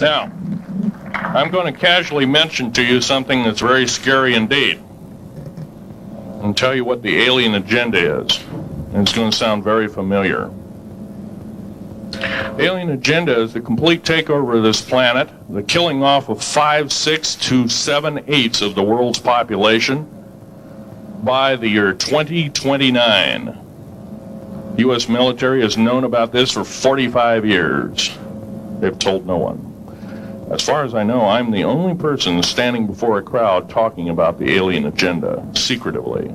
Now, I'm going to casually mention to you something that's very scary indeed, and tell you what the alien agenda is. And it's going to sound very familiar. The alien agenda is the complete takeover of this planet, the killing off of 5/6 to 7/8 of the world's population by the year 2029. U.S. military has known about this for 45 years. They've told no one. As far as I know, I'm the only person standing before a crowd talking about the alien agenda, secretively.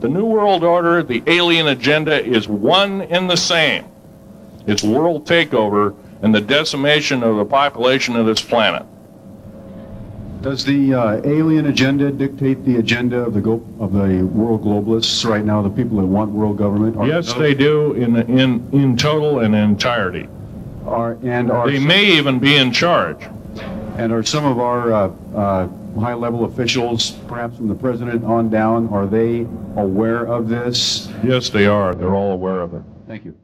The New World Order, the alien agenda, is one and the same. It's world takeover and the decimation of the population of this planet. Does the alien agenda dictate the agenda of the world globalists right now, the people that want world government? Yes, they do in total and entirety. They may even be in charge. And are some of our high-level officials, perhaps from the president on down, are they aware of this? Yes, they are. They're all aware of it. Thank you.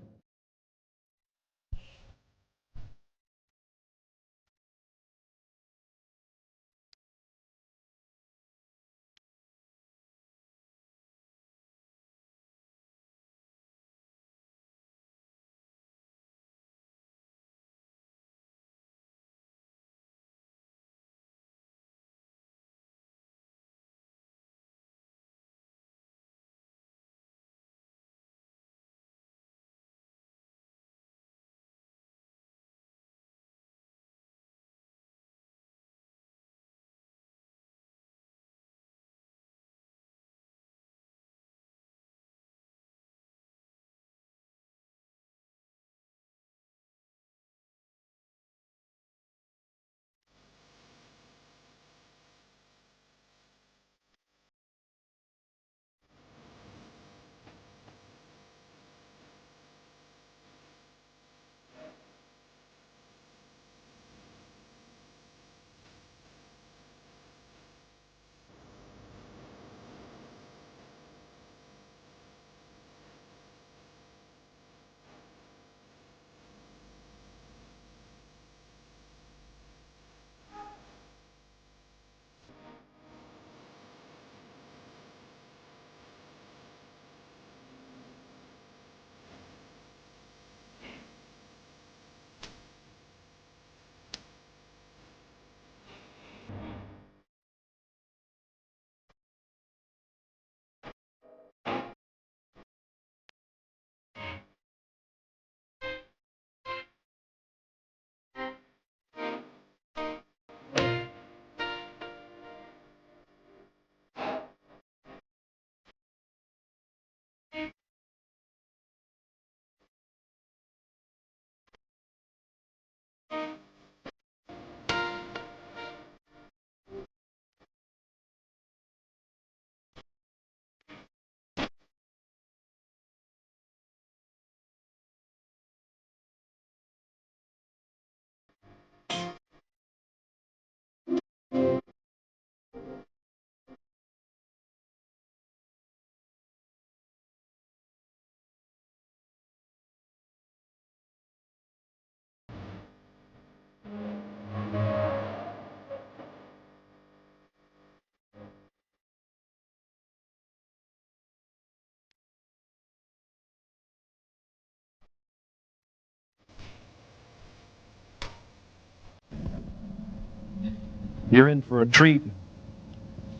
You're in for a treat.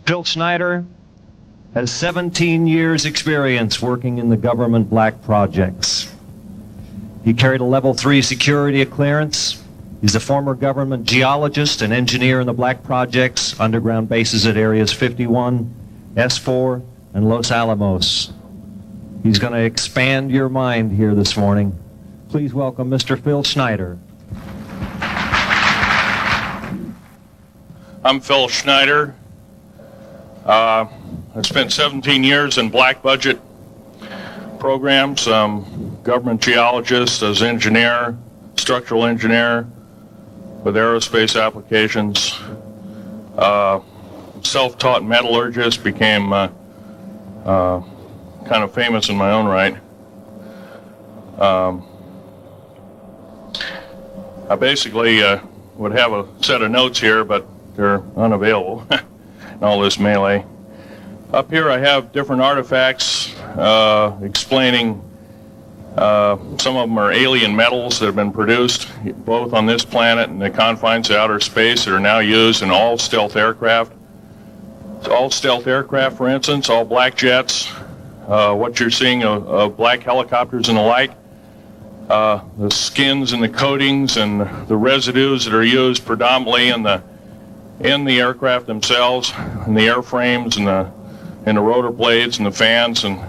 Phil Schneider has 17 years experience working in the government black projects. He carried a level 3 security clearance. He's a former government geologist and engineer in the black projects, underground bases at areas 51, S4, and Los Alamos. He's going to expand your mind here this morning. Please welcome Mr. Phil Schneider. I'm Phil Schneider. I spent 17 years in black budget programs, government geologist as engineer, structural engineer with aerospace applications. Self-taught metallurgist, became kind of famous in my own right. I basically would have a set of notes here, but they're unavailable in all this melee. Up here I have different artifacts explaining some of them are alien metals that have been produced both on this planet and the confines of outer space that are now used in all stealth aircraft. All stealth aircraft, for instance, all black jets, what you're seeing of black helicopters and the like, the skins and the coatings and the residues that are used predominantly in the aircraft themselves, in the airframes and the rotor blades and the fans, and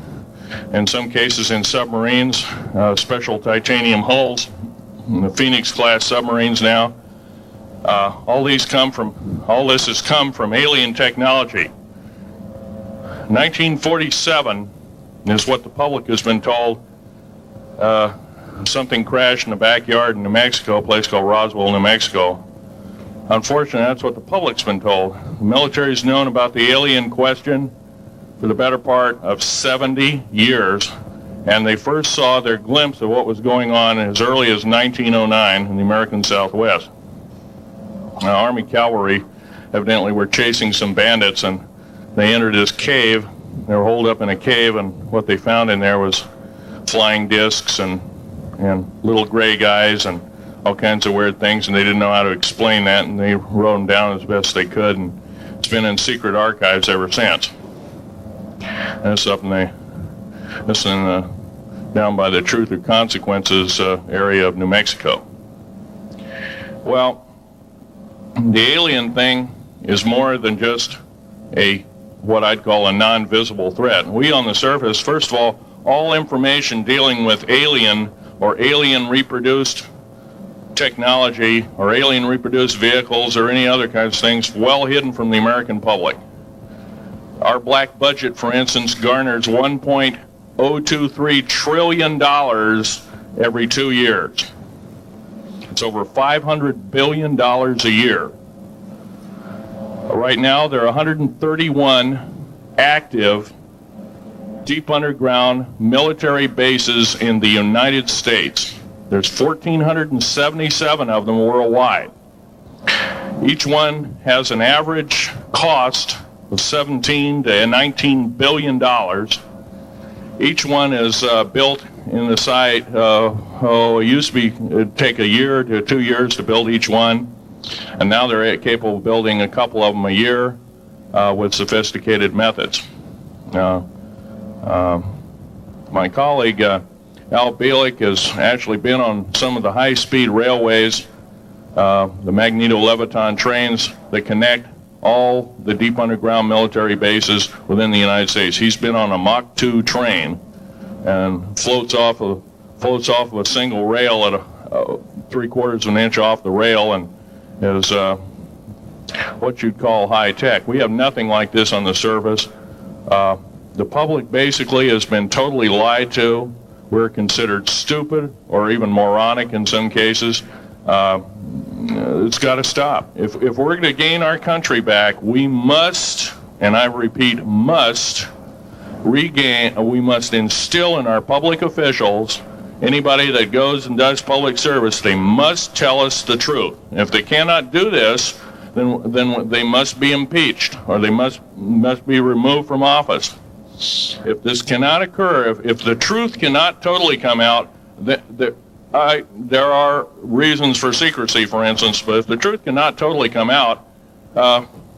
in some cases in submarines, special titanium hulls, in the Phoenix class submarines now. All this has come from alien technology. 1947 is what the public has been told. Something crashed in the backyard in New Mexico, a place called Roswell, New Mexico. Unfortunately, that's what the public's been told. The military's known about the alien question for the better part of 70 years, and they first saw their glimpse of what was going on as early as 1909 in the American Southwest. Now, Army cavalry evidently were chasing some bandits, and they entered this cave. They were holed up in a cave, and what they found in there was flying discs and little gray guys and all kinds of weird things, and they didn't know how to explain that, and they wrote them down as best they could, and it's been in secret archives ever since. And it's up down by the Truth or Consequences area of New Mexico. Well, the alien thing is more than just what I'd call a non-visible threat. We on the surface, first of all information dealing with alien or alien reproduced technology or alien reproduced vehicles or any other kinds of things well hidden from the American public. Our black budget, for instance, garners $1.023 trillion every 2 years. It's over $500 billion a year. Right now, there are 131 active deep underground military bases in the United States. There's 1,477 of them worldwide. Each one has an average cost of $17 to $19 billion. Each one is built in the site. It used to it'd take a year to 2 years to build each one, and now they're capable of building a couple of them a year with sophisticated methods. My colleague Al Bielik has actually been on some of the high-speed railways, the magneto-leviton trains that connect all the deep underground military bases within the United States. He's been on a Mach 2 train and floats off of a single rail at a 3/4 of an inch off the rail, and is what you'd call high tech. We have nothing like this on the surface. The public basically has been totally lied to. We're considered stupid or even moronic in some cases. It's got to stop. If we're going to gain our country back, we must, and I repeat, we must instill in our public officials, anybody that goes and does public service, they must tell us the truth. If they cannot do this, then they must be impeached, or they must be removed from office. If this cannot occur, if the truth cannot totally come out, there are reasons for secrecy, for instance, but if the truth cannot totally come out,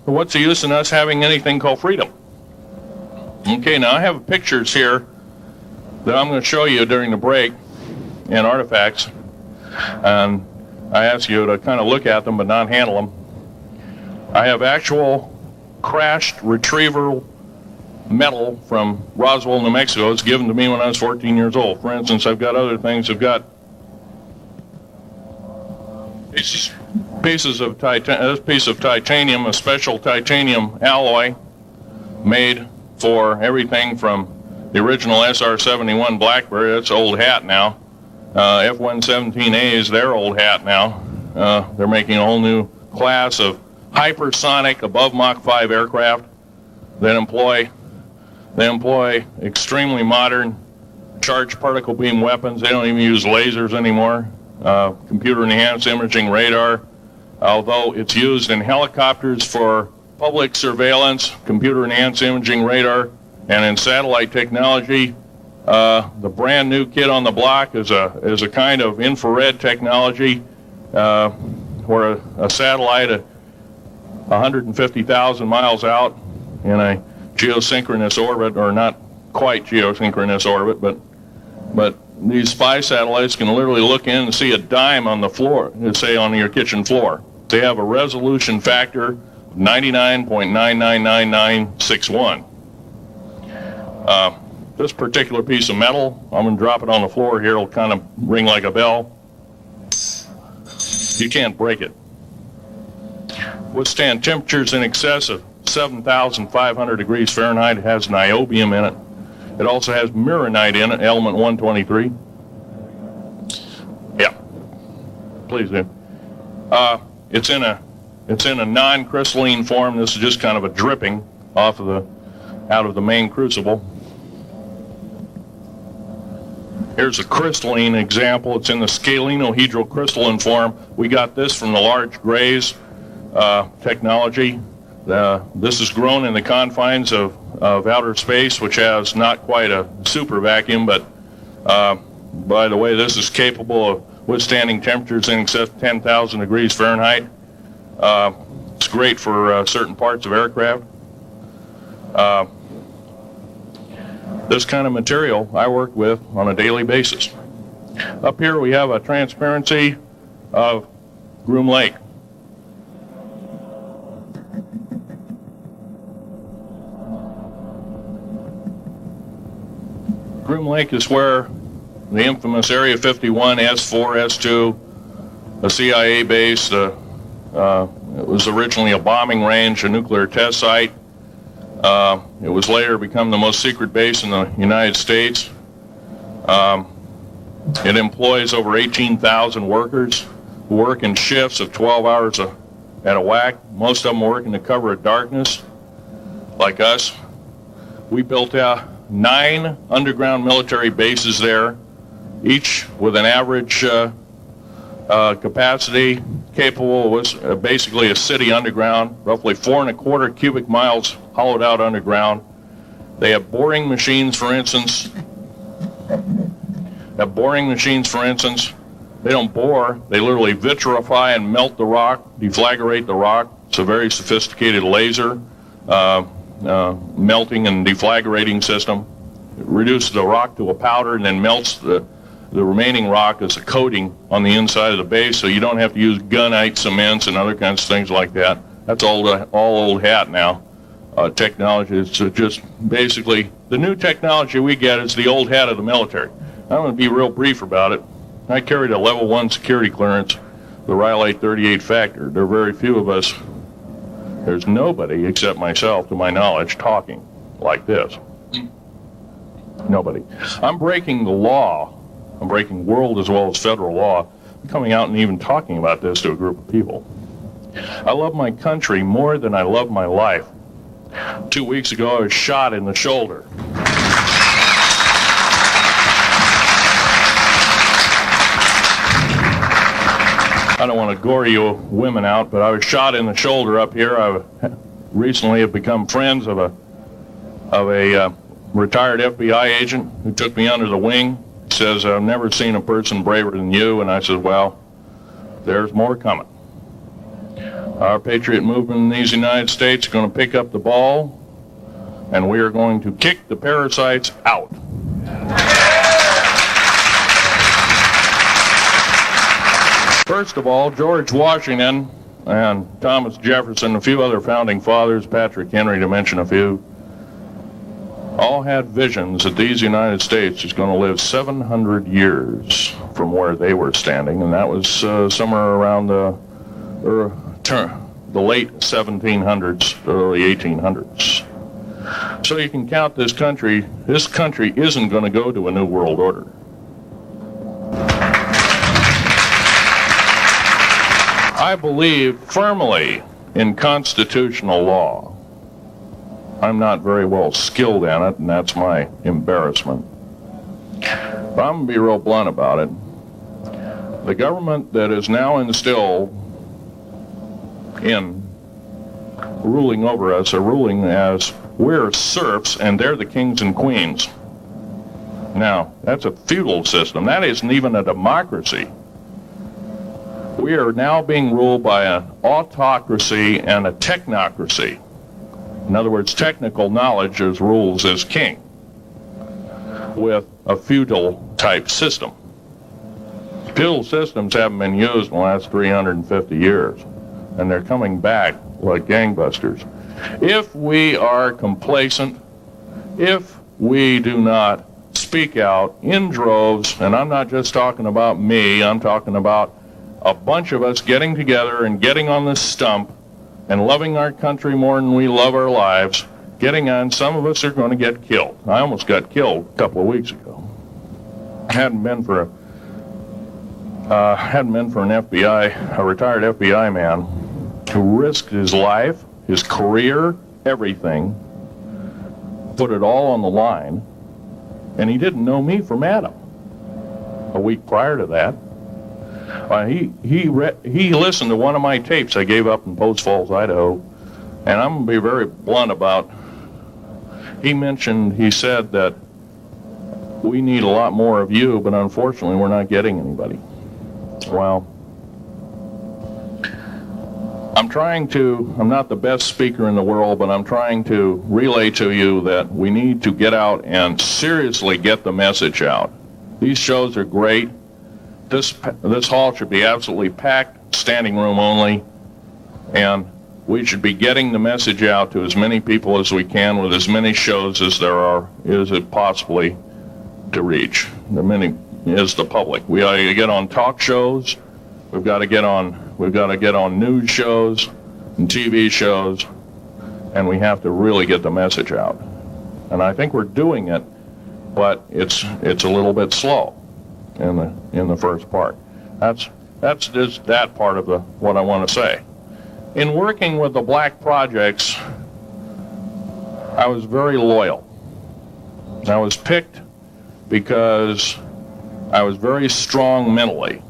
what's the use in us having anything called freedom? Okay, now I have pictures here that I'm going to show you during the break and artifacts, and I ask you to kind of look at them but not handle them. I have actual crashed retrieval metal from Roswell, New Mexico. It's given to me when I was 14 years old. For instance, I've got other things. I've got pieces of this piece of titanium, a special titanium alloy made for everything from the original SR-71 Blackberry. That's old hat now. F-117A is their old hat now. They're making a whole new class of hypersonic above Mach 5 aircraft that employ extremely modern charged particle beam weapons. They don't even use lasers anymore. computer-enhanced imaging radar. Although it's used in helicopters for public surveillance, computer-enhanced imaging radar, and in satellite technology, the brand new kid on the block is a kind of infrared technology where a satellite 150,000 miles out in a geosynchronous orbit, or not quite geosynchronous orbit, but these spy satellites can literally look in and see a dime on the floor, say on your kitchen floor. They have a resolution factor of 99.999961. This particular piece of metal, I'm going to drop it on the floor here. It'll kind of ring like a bell. You can't break it. Withstand temperatures in excess of 7,500 degrees Fahrenheit. It has niobium in it. It also has mironite in it, element 123. Yeah, please do. It's in a non-crystalline form. This is just kind of a dripping out of the main crucible. Here's a crystalline example. It's in the scalenohedral crystalline form. We got this from the large grays technology. This is grown in the confines of outer space, which has not quite a super vacuum, but by the way, this is capable of withstanding temperatures in excess of 10,000 degrees Fahrenheit. It's great for certain parts of aircraft. This kind of material I work with on a daily basis. Up here we have a transparency of Groom Lake. Groom Lake is where the infamous Area 51, S4, S2, a CIA base, it was originally a bombing range, a nuclear test site. It was later become the most secret base in the United States. It employs over 18,000 workers who work in shifts of 12 hours at a whack. Most of them work in the cover of darkness, like us. We built 9 underground military bases there, each with an average capacity capable of basically a city underground, roughly 4.25 cubic miles hollowed out underground. They have boring machines, for instance. They don't bore. They literally vitrify and melt the rock, deflagrate the rock. It's a very sophisticated laser melting and deflagrating system. It reduces the rock to a powder and then melts the remaining rock as a coating on the inside of the base, so you don't have to use gunite cements and other kinds of things like that. That's all old hat now. Technology is just basically the new technology we get is the old hat of the military. I'm going to be real brief about it. I carried a level 1 security clearance, the Rylate 38 factor. There are very few of us. There's nobody except myself, to my knowledge, talking like this. Nobody. I'm breaking the law. I'm breaking world as well as federal law. I'm coming out and even talking about this to a group of people. I love my country more than I love my life. 2 weeks ago, I was shot in the shoulder. I don't want to gore you women out, but I was shot in the shoulder up here. I recently have become friends of a retired FBI agent who took me under the wing. He says, I've never seen a person braver than you. And I said, well, there's more coming. Our patriot movement in these United States is going to pick up the ball, and we are going to kick the parasites out. First of all, George Washington and Thomas Jefferson, a few other founding fathers, Patrick Henry to mention a few, all had visions that these United States is going to live 700 years from where they were standing, and that was somewhere around the late 1700s, early 1800s. So you can count this country. This country isn't going to go to a new world order. I believe firmly in constitutional law. I'm not very well skilled in it, and that's my embarrassment. But I'm going to be real blunt about it. The government that is now instilled in ruling over us are ruling as we're serfs and they're the kings and queens. Now, that's a feudal system. That isn't even a democracy. We are now being ruled by an autocracy and a technocracy. In other words, technical knowledge as rules as king, with a feudal type system. Feudal systems haven't been used in the last 350 years, and they're coming back like gangbusters. If we are complacent, if we do not speak out in droves, and I'm not just talking about me, I'm talking about a bunch of us getting together and getting on this stump and loving our country more than we love our lives, getting on, some of us are going to get killed. I almost got killed a couple of weeks ago. Hadn't been for an FBI, a retired FBI man who risked his life, his career, everything, put it all on the line, and he didn't know me from Adam. A week prior to that, he listened to one of my tapes I gave up in Post Falls, Idaho, and I'm going to be very blunt about. He said that we need a lot more of you, but unfortunately we're not getting anybody. Well, I'm not the best speaker in the world, but I'm trying to relay to you that we need to get out and seriously get the message out. These shows are great. This hall should be absolutely packed, standing room only, and we should be getting the message out to as many people as we can with as many shows as is it possibly to reach. The many is the public. We ought to get on talk shows. We've got to get on news shows and TV shows, and we have to really get the message out. And I think we're doing it, but it's a little bit slow in the first part. That's just that part of what I want to say. In working with the black projects, I was very loyal. I was picked because I was very strong mentally.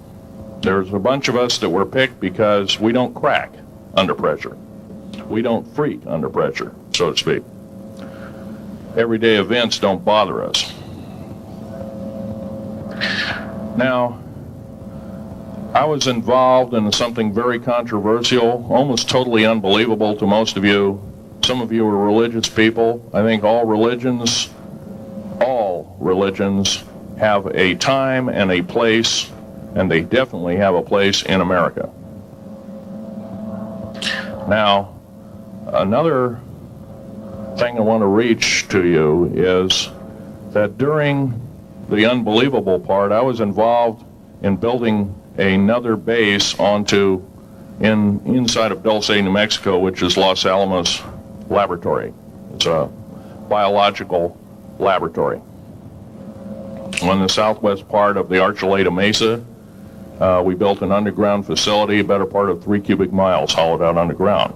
There's a bunch of us that were picked because we don't crack under pressure. We don't freak under pressure, so to speak. Everyday events don't bother us. Now, I was involved in something very controversial, almost totally unbelievable to most of you. Some of you are religious people. I think all religions have a time and a place, and they definitely have a place in America. Now, another thing I want to reach to you is that during the unbelievable part, I was involved in building another base inside of Dulce, New Mexico, which is Los Alamos Laboratory. It's a biological laboratory. On the southwest part of the Archuleta Mesa, we built an underground facility, a better part of 3 cubic miles hollowed out underground.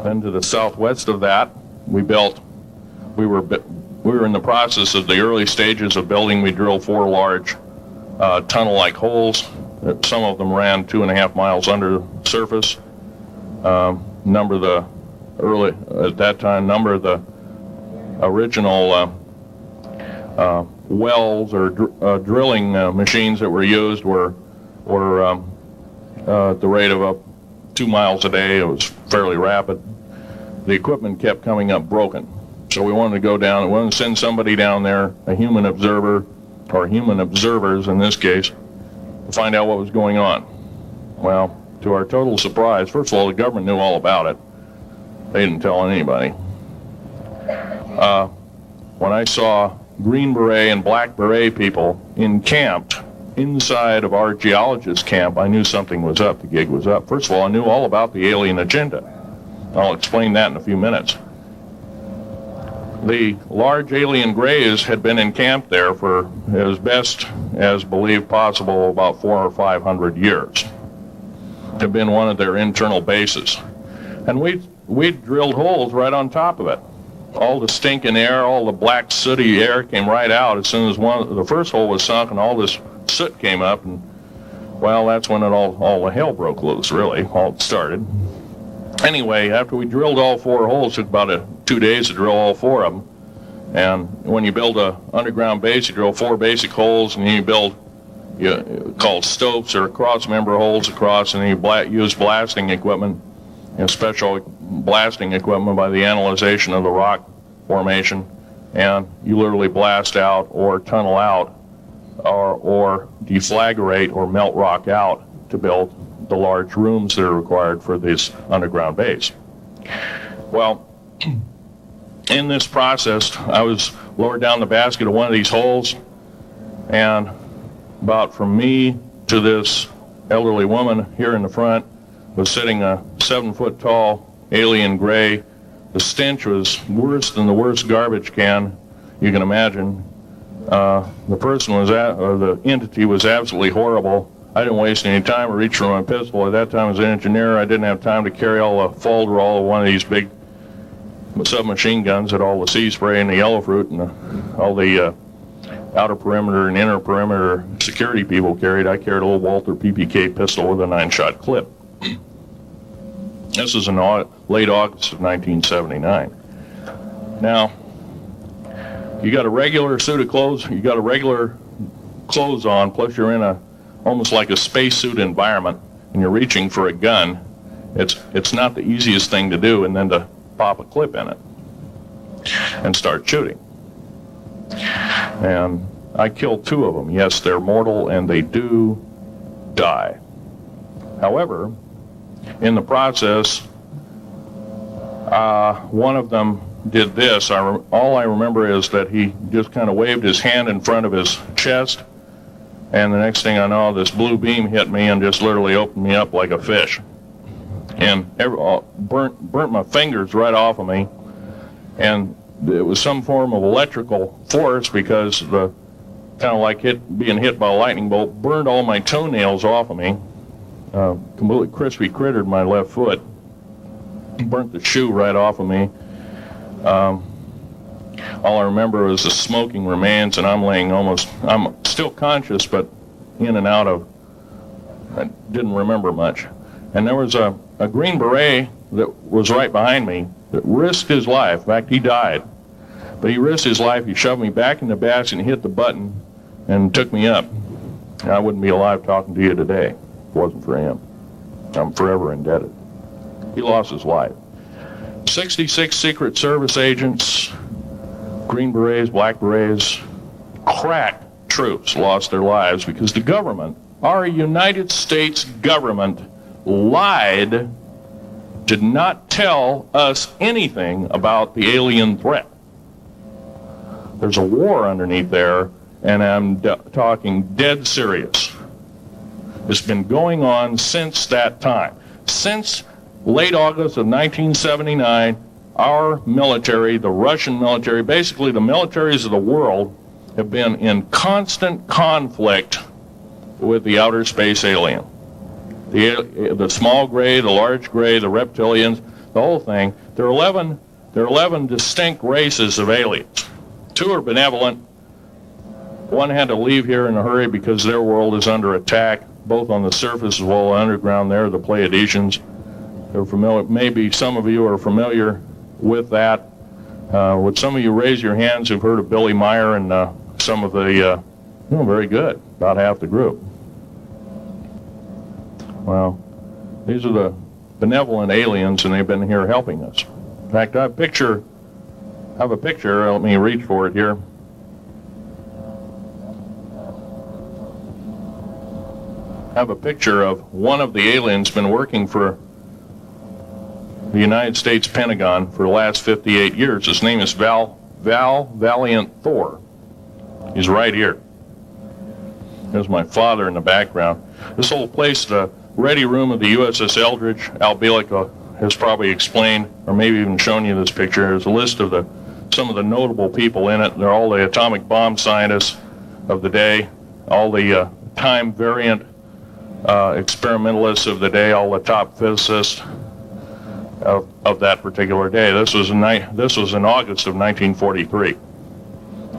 Then to the southwest of that, we were in the process of the early stages of building. We drilled 4 large tunnel-like holes. Some of them ran 2.5 miles under the surface. Number of the original wells or drilling machines that were used were at the rate of 2 miles a day. It was fairly rapid. The equipment kept coming up broken. So we wanted to go down, we wanted to send somebody down there, a human observer, or human observers in this case, to find out what was going on. Well, to our total surprise, first of all, the government knew all about it. They didn't tell anybody. When I saw Green Beret and Black Beret people encamped inside of our geologist camp, I knew something was up, the gig was up. First of all, I knew all about the alien agenda. I'll explain that in a few minutes. The large alien grays had been encamped there for as best as believed possible about 400 or 500 years. It had been one of their internal bases. And we drilled holes right on top of it. All the stinking air, all the black sooty air came right out as soon as the first hole was sunk, and all this soot came up, and Well, that's when all the hell broke loose, really, all started. Anyway, after we drilled all 4 holes, it took about 2 days to drill all 4 of them. And when you build a underground base, you drill 4 basic holes, and then you build called stopes or cross-member holes across, and then you use blasting equipment, special blasting equipment by the analyzation of the rock formation, and you literally blast out or tunnel out or deflagrate or melt rock out to build the large rooms that are required for this underground base. Well, in this process, I was lowered down the basket of one of these holes, and about from me to this elderly woman here in the front was sitting a 7-foot-tall alien gray. The stench was worse than the worst garbage can you can imagine. The person or the entity was absolutely horrible. I didn't waste any time to reach for my pistol. At that time, as an engineer, I didn't have time to carry all the folderol of one of these big submachine guns that all the sea spray and the yellow fruit and all the outer perimeter and inner perimeter security people carried. I carried a little Walther PPK pistol with a 9-shot clip. This was in late August of 1979. Now, you got a regular suit of clothes, you got a regular clothes on, plus you're in almost like a spacesuit environment, and you're reaching for a gun. It's not the easiest thing to do, and then to pop a clip in it and start shooting. And I killed 2 of them. Yes, they're mortal, and they do die. However, in the process, one of them did this. All I remember is that he just kind of waved his hand in front of his chest, and the next thing I know, this blue beam hit me and just literally opened me up like a fish, and burnt my fingers right off of me. And it was some form of electrical force, because the kind of like being hit by a lightning bolt burned all my toenails off of me. Completely crispy crittered my left foot, burnt the shoe right off of me. All I remember was the smoking remains, and I'm still conscious, but in and out of, I didn't remember much. And there was a Green Beret that was right behind me that risked his life. In fact, he died. But he risked his life. He shoved me back in the basket and hit the button and took me up. I wouldn't be alive talking to you today if it wasn't for him. I'm forever indebted. He lost his life. 66 Secret Service agents, Green Berets, Black Berets, crack troops lost their lives because the government, our United States government, lied, did not tell us anything about the alien threat. There's a war underneath there, and I'm talking dead serious. It's been going on since that time. Since late August of 1979, our military, the Russian military, basically the militaries of the world, have been in constant conflict with the outer space alien. The small gray, the large gray, the reptilians, the whole thing. There are 11 distinct races of aliens. 2 are benevolent. 1 had to leave here in a hurry because their world is under attack, both on the surface as well as underground. They're the Pleiadians. They're familiar. Maybe some of you are familiar with that. Would some of you raise your hands who've heard of Billy Meyer and some of the, very good, about half the group. Well, these are the benevolent aliens, and they've been here helping us. In fact, I have a picture. Let me reach for it here. I have a picture of one of the aliens been working for the United States Pentagon for the last 58 years. His name is Val Valiant Thor. He's right here. There's my father in the background. This whole place, the ready room of the USS Eldridge, Al Bielek has probably explained, or maybe even shown you this picture. There's a list of some of the notable people in it. They're all the atomic bomb scientists of the day, all the time variant experimentalists of the day, all the top physicists of that particular day. This was in August of 1943.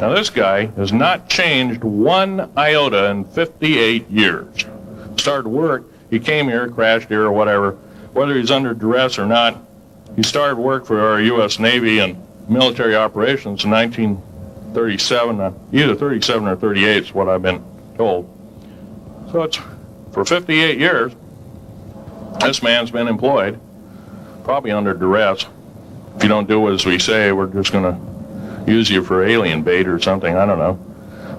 Now this guy has not changed one iota in 58 years. started to work. He came here, crashed here or whatever. Whether he's under duress or not, he started work for our U.S. Navy and military operations in 1937, either 37 or 38 is what I've been told. So it's for 58 years, this man's been employed, probably under duress. If you don't do as we say, we're just going to use you for alien bait or something, I don't know.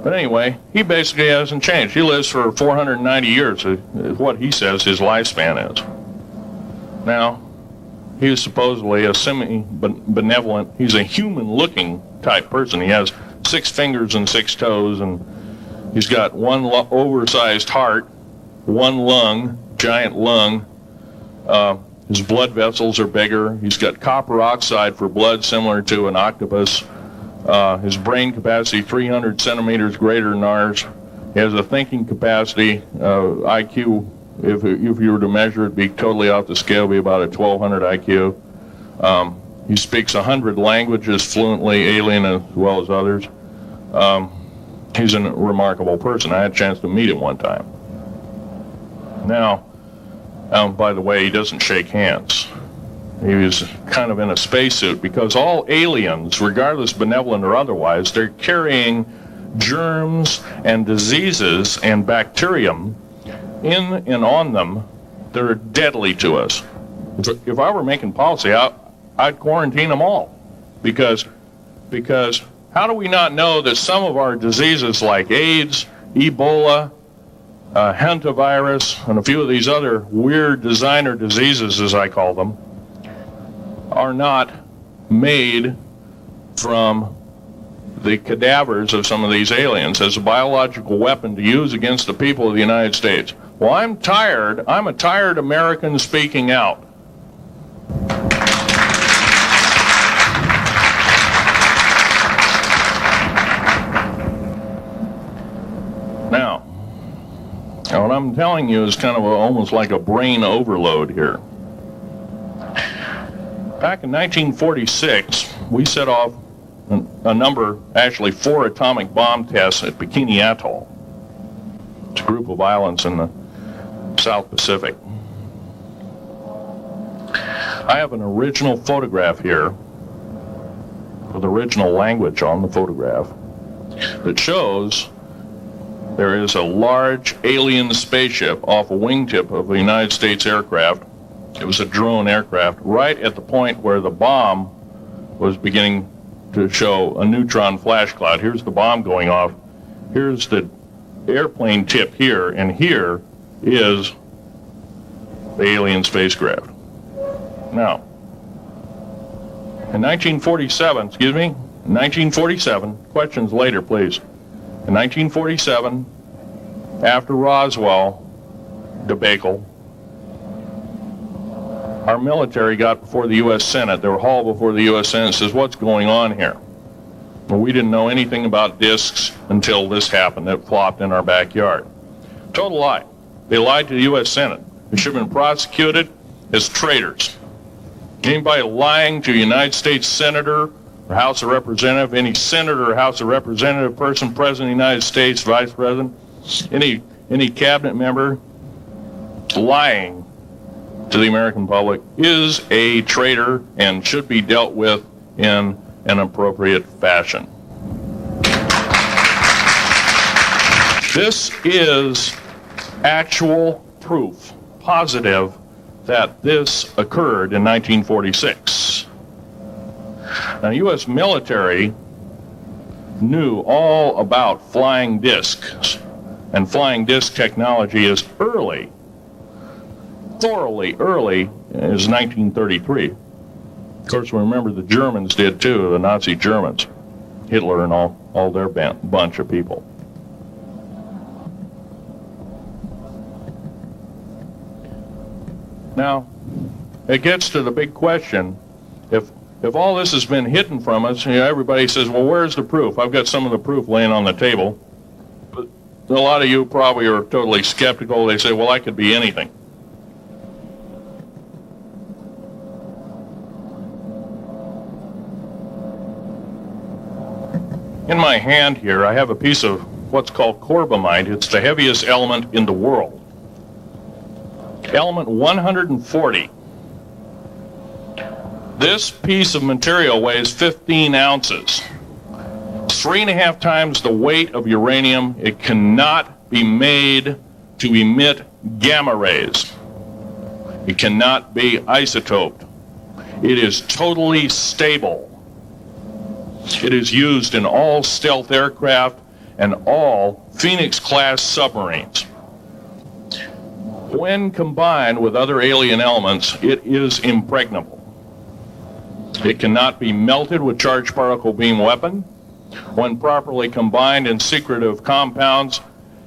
But anyway, he basically hasn't changed. He lives for 490 years, is what he says his lifespan is. Now, he is supposedly a semi-benevolent, he's a human-looking type person. He has 6 fingers and 6 toes, and he's got one oversized heart, one lung, giant lung. His blood vessels are bigger. He's got copper oxide for blood, similar to an octopus. His brain capacity 300 centimeters greater than ours. He has a thinking capacity, IQ. If you were to measure it, be totally off the scale, be about a 1200 IQ. He speaks 100 languages fluently, alien as well as others. He's a remarkable person. I had a chance to meet him one time. Now, by the way, he doesn't shake hands. He was kind of in a spacesuit because all aliens, regardless benevolent or otherwise, they're carrying germs and diseases and bacterium in and on them that are deadly to us. If I were making policy, I'd quarantine them all because how do we not know that some of our diseases like AIDS, Ebola, hantavirus, and a few of these other weird designer diseases, as I call them, are not made from the cadavers of some of these aliens as a biological weapon to use against the people of the United States? Well, I'm tired. I'm a tired American speaking out. Now, what I'm telling you is kind of almost like a brain overload here. Back in 1946, we set off a number, actually 4 atomic bomb tests at Bikini Atoll. It's a group of islands in the South Pacific. I have an original photograph here with original language on the photograph that shows there is a large alien spaceship off a wingtip of a United States aircraft. It was a drone aircraft right at the point where the bomb was beginning to show a neutron flash cloud. Here's the bomb going off. Here's the airplane tip here, and here is the alien spacecraft. Now, in 1947, questions later, please. In 1947, after Roswell debacle, our military got before the U.S. Senate. They were hauled before the U.S. Senate and says, what's going on here? Well, we didn't know anything about discs until this happened. It flopped in our backyard. Total lie. They lied to the U.S. Senate. They should have been prosecuted as traitors. Anybody lying to a United States Senator or House of Representative, any Senator or House of Representative person, President of the United States, Vice President, any cabinet member lying to the American public is a traitor and should be dealt with in an appropriate fashion. This is actual proof, positive, that this occurred in 1946. Now, the U.S. military knew all about flying discs, and flying disc technology is thoroughly early as 1933. Of course, we remember the Germans did too, the Nazi Germans, Hitler and all their bunch of people. Now, it gets to the big question, if all this has been hidden from us, everybody says, well, where's the proof? I've got some of the proof laying on the table. But a lot of you probably are totally skeptical. They say, well, I could be anything. In my hand here, I have a piece of what's called corbamite. It's the heaviest element in the world. Element 140. This piece of material weighs 15 ounces. 3.5 times the weight of uranium. It cannot be made to emit gamma rays. It cannot be isotoped. It is totally stable. It is used in all stealth aircraft and all Phoenix-class submarines. When combined with other alien elements, it is impregnable. It cannot be melted with charged particle beam weapon. When properly combined in secretive compounds,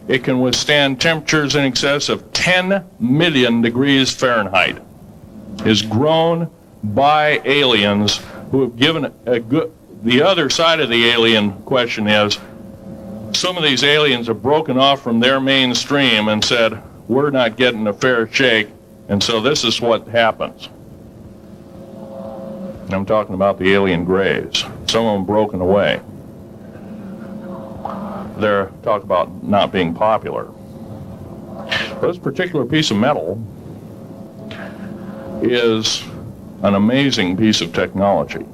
it can withstand temperatures in excess of 10 million degrees Fahrenheit. It is grown by aliens who have given a good... The other side of the alien question is, some of these aliens have broken off from their mainstream and said, we're not getting a fair shake, and so this is what happens. I'm talking about the alien grays. Some of them broken away. They're talk about not being popular. This particular piece of metal is an amazing piece of technology.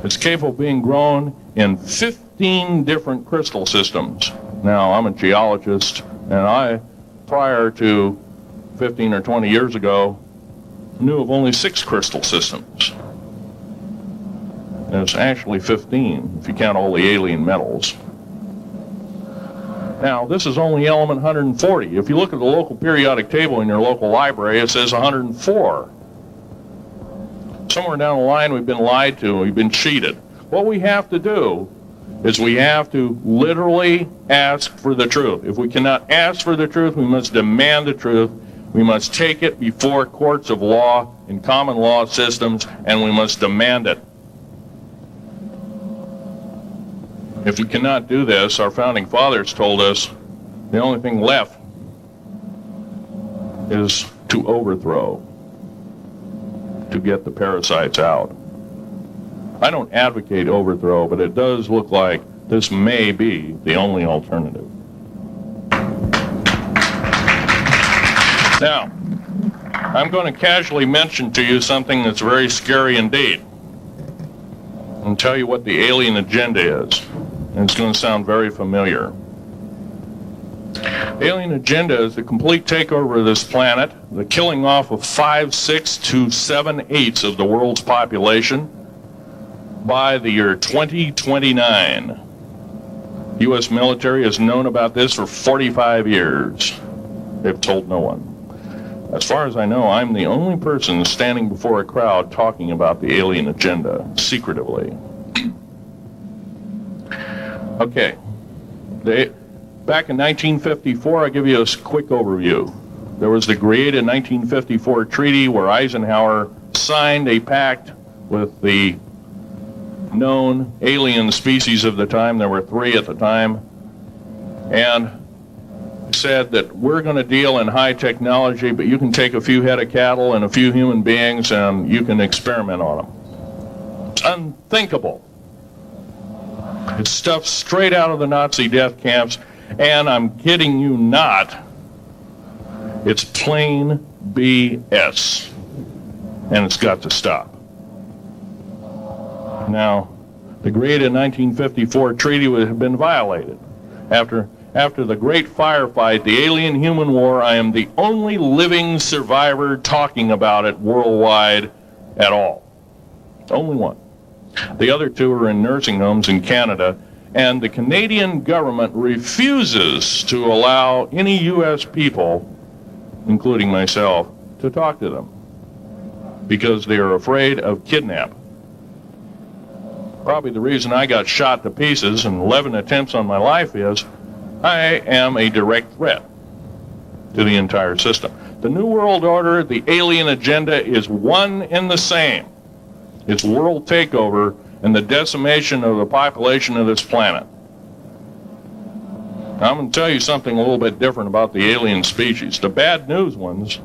It's capable of being grown in 15 different crystal systems. Now, I'm a geologist, and I, prior to 15 or 20 years ago, knew of only 6 crystal systems. And it's actually 15, if you count all the alien metals. Now, this is only element 140. If you look at the local periodic table in your local library, it says 104. Somewhere down the line, we've been lied to, we've been cheated. What we have to do is we have to literally ask for the truth. If we cannot ask for the truth, we must demand the truth. We must take it before courts of law in common law systems, and we must demand it. If we cannot do this, our founding fathers told us the only thing left is to overthrow, to get the parasites out. I don't advocate overthrow, but it does look like this may be the only alternative. Now, I'm going to casually mention to you something that's very scary indeed, and tell you what the alien agenda is. And it's going to sound very familiar. The alien agenda is the complete takeover of this planet, the killing off of 5/6 to 7/8 of the world's population by the year 2029. The U.S. military has known about this for 45 years. They've told no one. As far as I know, I'm the only person standing before a crowd talking about the alien agenda, secretively. Okay. Back in 1954, I'll give you a quick overview. There was the created 1954 treaty where Eisenhower signed a pact with the known alien species of the time. There were 3 at the time. And said that we're going to deal in high technology, but you can take a few head of cattle and a few human beings and you can experiment on them. It's unthinkable. It's stuff straight out of the Nazi death camps, and I'm kidding you not, it's plain BS, and it's got to stop. Now, the created 1954 treaty had been violated. After the great firefight, the alien-human war, I am the only living survivor talking about it worldwide at all. Only one. The other 2 are in nursing homes in Canada, and the Canadian government refuses to allow any U.S. people, including myself, to talk to them because they are afraid of kidnap. Probably the reason I got shot to pieces and 11 attempts on my life is I am a direct threat to the entire system. The New World Order, the alien agenda is one and the same. It's world takeover and the decimation of the population of this planet. Now, I'm going to tell you something a little bit different about the alien species. The bad news ones,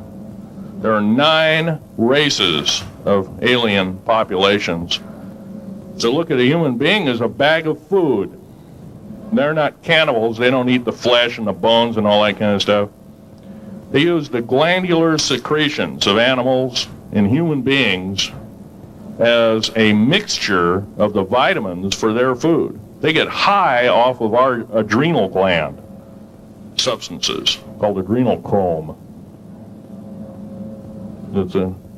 there are 9 races of alien populations. So look at a human being as a bag of food. They're not cannibals. They don't eat the flesh and the bones and all that kind of stuff. They use the glandular secretions of animals and human beings as a mixture of the vitamins for their food. They get high off of our adrenal gland substances called adrenochrome.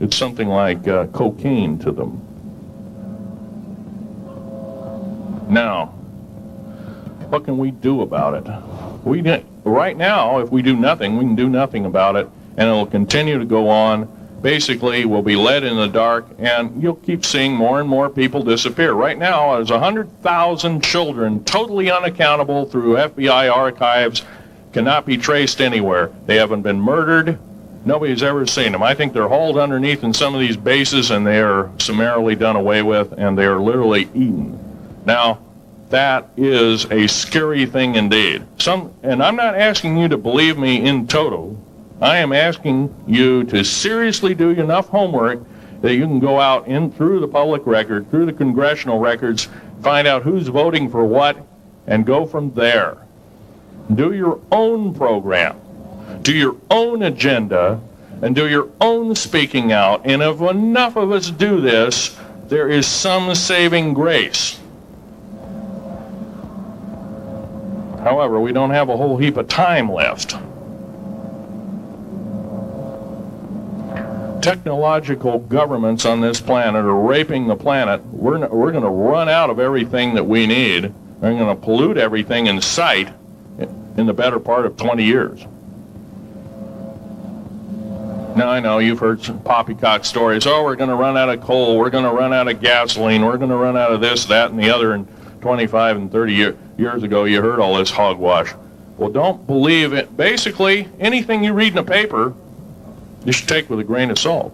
It's something like cocaine to them. Now, what can we do about it? Right now, if we do nothing, we can do nothing about it, and it'll continue to go on. Basically, we'll be led in the dark, and you'll keep seeing more and more people disappear. Right now, there's 100,000 children totally unaccountable through FBI archives, cannot be traced anywhere. They haven't been murdered. Nobody's ever seen them. I think they're hauled underneath in some of these bases, and they are summarily done away with, and they are literally eaten. Now, that is a scary thing indeed. And I'm not asking you to believe me in toto. I am asking you to seriously do enough homework that you can go out in through the public record, through the congressional records, find out who's voting for what, and go from there. Do your own program. Do your own agenda, and do your own speaking out. And if enough of us do this, there is some saving grace. However, we don't have a whole heap of time left. Technological governments on this planet are raping the planet. We're going to run out of everything that we need. We're going to pollute everything in sight in the better part of 20 years. Now, I know you've heard some poppycock stories. Oh, we're going to run out of coal. We're going to run out of gasoline. We're going to run out of this, that, and the other. And 25 and 30 years ago, you heard all this hogwash. Well, don't believe it. Basically, anything you read in a paper, you should take with a grain of salt.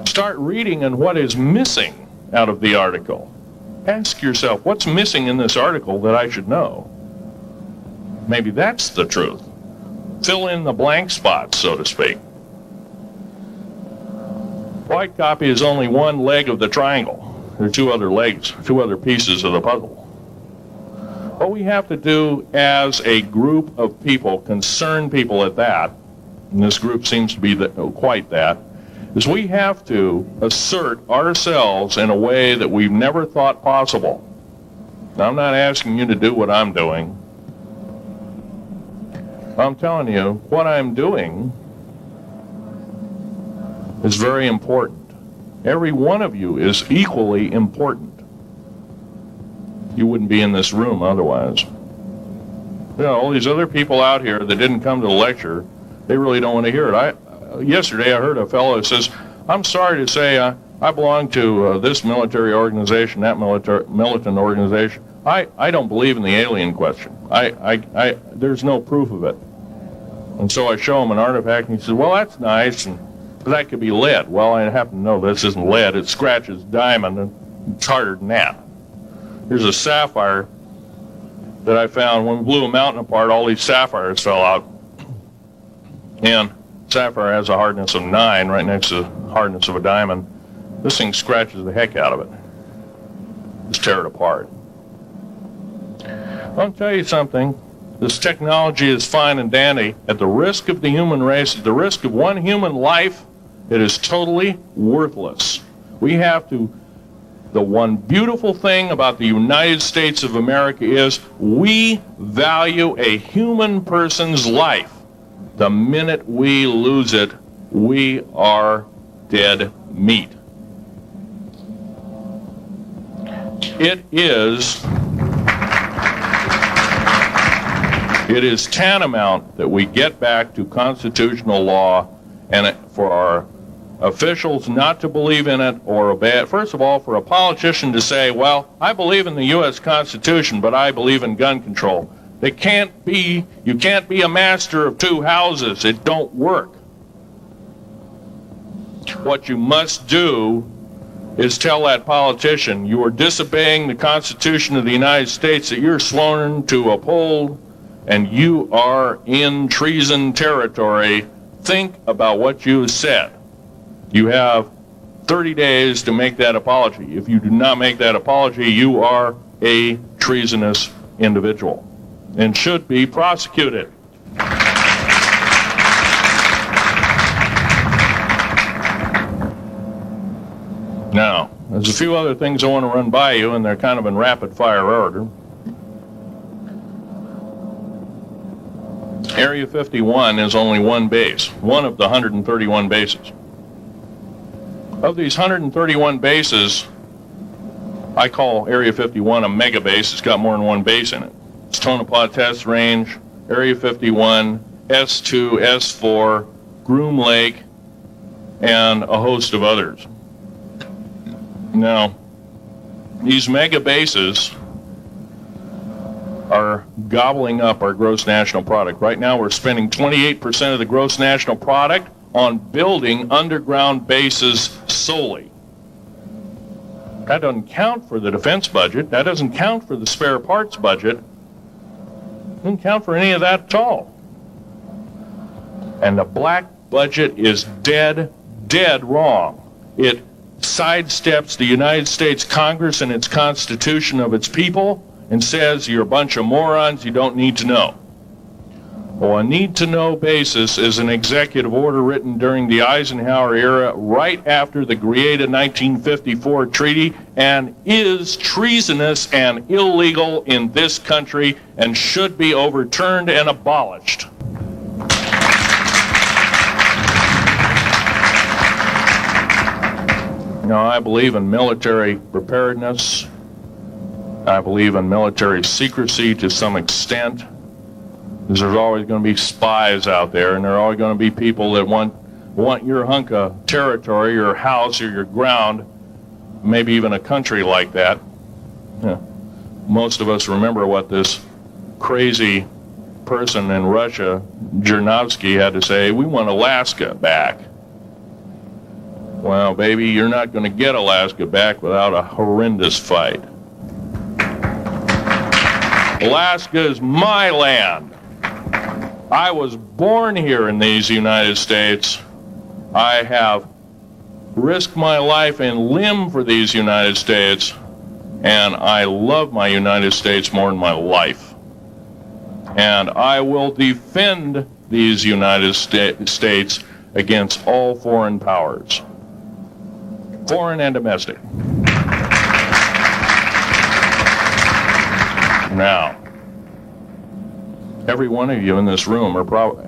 Start reading on what is missing out of the article. Ask yourself, what's missing in this article that I should know? Maybe that's the truth. Fill in the blank spots, so to speak. White copy is only one leg of the triangle. There are two other legs, two other pieces of the puzzle. What we have to do as a group of people, concerned people at that, and this group seems to be quite that, is we have to assert ourselves in a way that we've never thought possible. Now, I'm not asking you to do what I'm doing. I'm telling you, what I'm doing is very important. Every one of you is equally important. You wouldn't be in this room otherwise. You know, all these other people out here that didn't come to the lecture, they really don't want to hear it. Yesterday I heard a fellow who says, I'm sorry to say I belong to this military organization, that militant organization. I don't believe in the alien question. There's no proof of it. And so I show him an artifact, and he says, well, that's nice, and that could be lead. Well, I happen to know this isn't lead. It scratches diamond, and it's harder than that. Here's a sapphire that I found. When we blew a mountain apart, all these sapphires fell out. And sapphire has a hardness of 9 right next to the hardness of a diamond. This thing scratches the heck out of it. Just tear it apart. I'll tell you something. This technology is fine and dandy. At the risk of the human race, at the risk of one human life, it is totally worthless. We have to, the one beautiful thing about the United States of America is we value a human person's life. The minute we lose it, we are dead meat. It is tantamount that we get back to constitutional law, and for our officials not to believe in it or obey it. First of all, for a politician to say, well, I believe in the U.S. Constitution, but I believe in gun control. You can't be a master of two houses. It don't work. What you must do is tell that politician you are disobeying the Constitution of the United States that you're sworn to uphold, and you are in treason territory. Think about what you said. You have 30 days to make that apology. If you do not make that apology, you are a treasonous individual and should be prosecuted. There's a few other things I want to run by you, and they're kind of in rapid fire order. Area 51 is only one base, one of the 131 bases. Of these 131 bases, I call Area 51 a mega base. It's got more than one base in it. It's Tonopah Test Range, Area 51, S2, S4, Groom Lake, and a host of others. Now, these mega bases are gobbling up our gross national product. Right now we're spending 28% of the gross national product on building underground bases solely. That doesn't count for the defense budget. That doesn't count for the spare parts budget. Doesn't count for any of that at all. And the black budget is dead wrong. It sidesteps the United States Congress and its Constitution of its people and says you're a bunch of morons, you don't need to know. Well, a need-to-know basis is an executive order written during the Eisenhower era right after the Greada 1954 treaty and is treasonous and illegal in this country and should be overturned and abolished. Now, I believe in military preparedness. I believe in military secrecy to some extent. Because there's always going to be spies out there, and there are always going to be people that want your hunk of territory, your house, or your ground, maybe even a country like that. Yeah. Most of us remember what this crazy person in Russia, Zhirinovsky, had to say. We want Alaska back. Well, baby, you're not going to get Alaska back without a horrendous fight. Alaska is my land. I was born here in these United States. I have risked my life and limb for these United States, and I love my United States more than my life. And I will defend these United States against all foreign powers, foreign and domestic. Now, every one of you in this room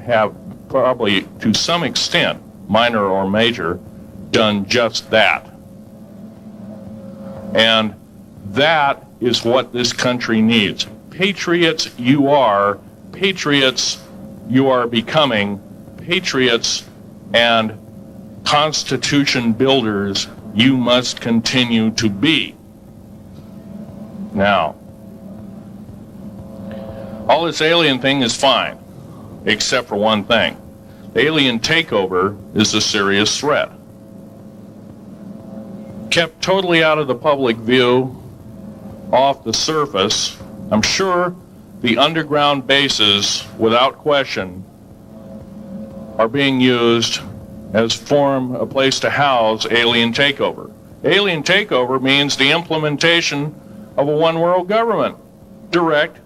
have probably, to some extent, minor or major, done just that. And that is what this country needs. Patriots you are, patriots you are becoming, patriots and Constitution builders you must continue to be. Now, all this alien thing is fine, except for one thing. The alien takeover is a serious threat. Kept totally out of the public view, off the surface, I'm sure the underground bases, without question, are being used as a place to house alien takeover. Alien takeover means the implementation of a one-world government. Direct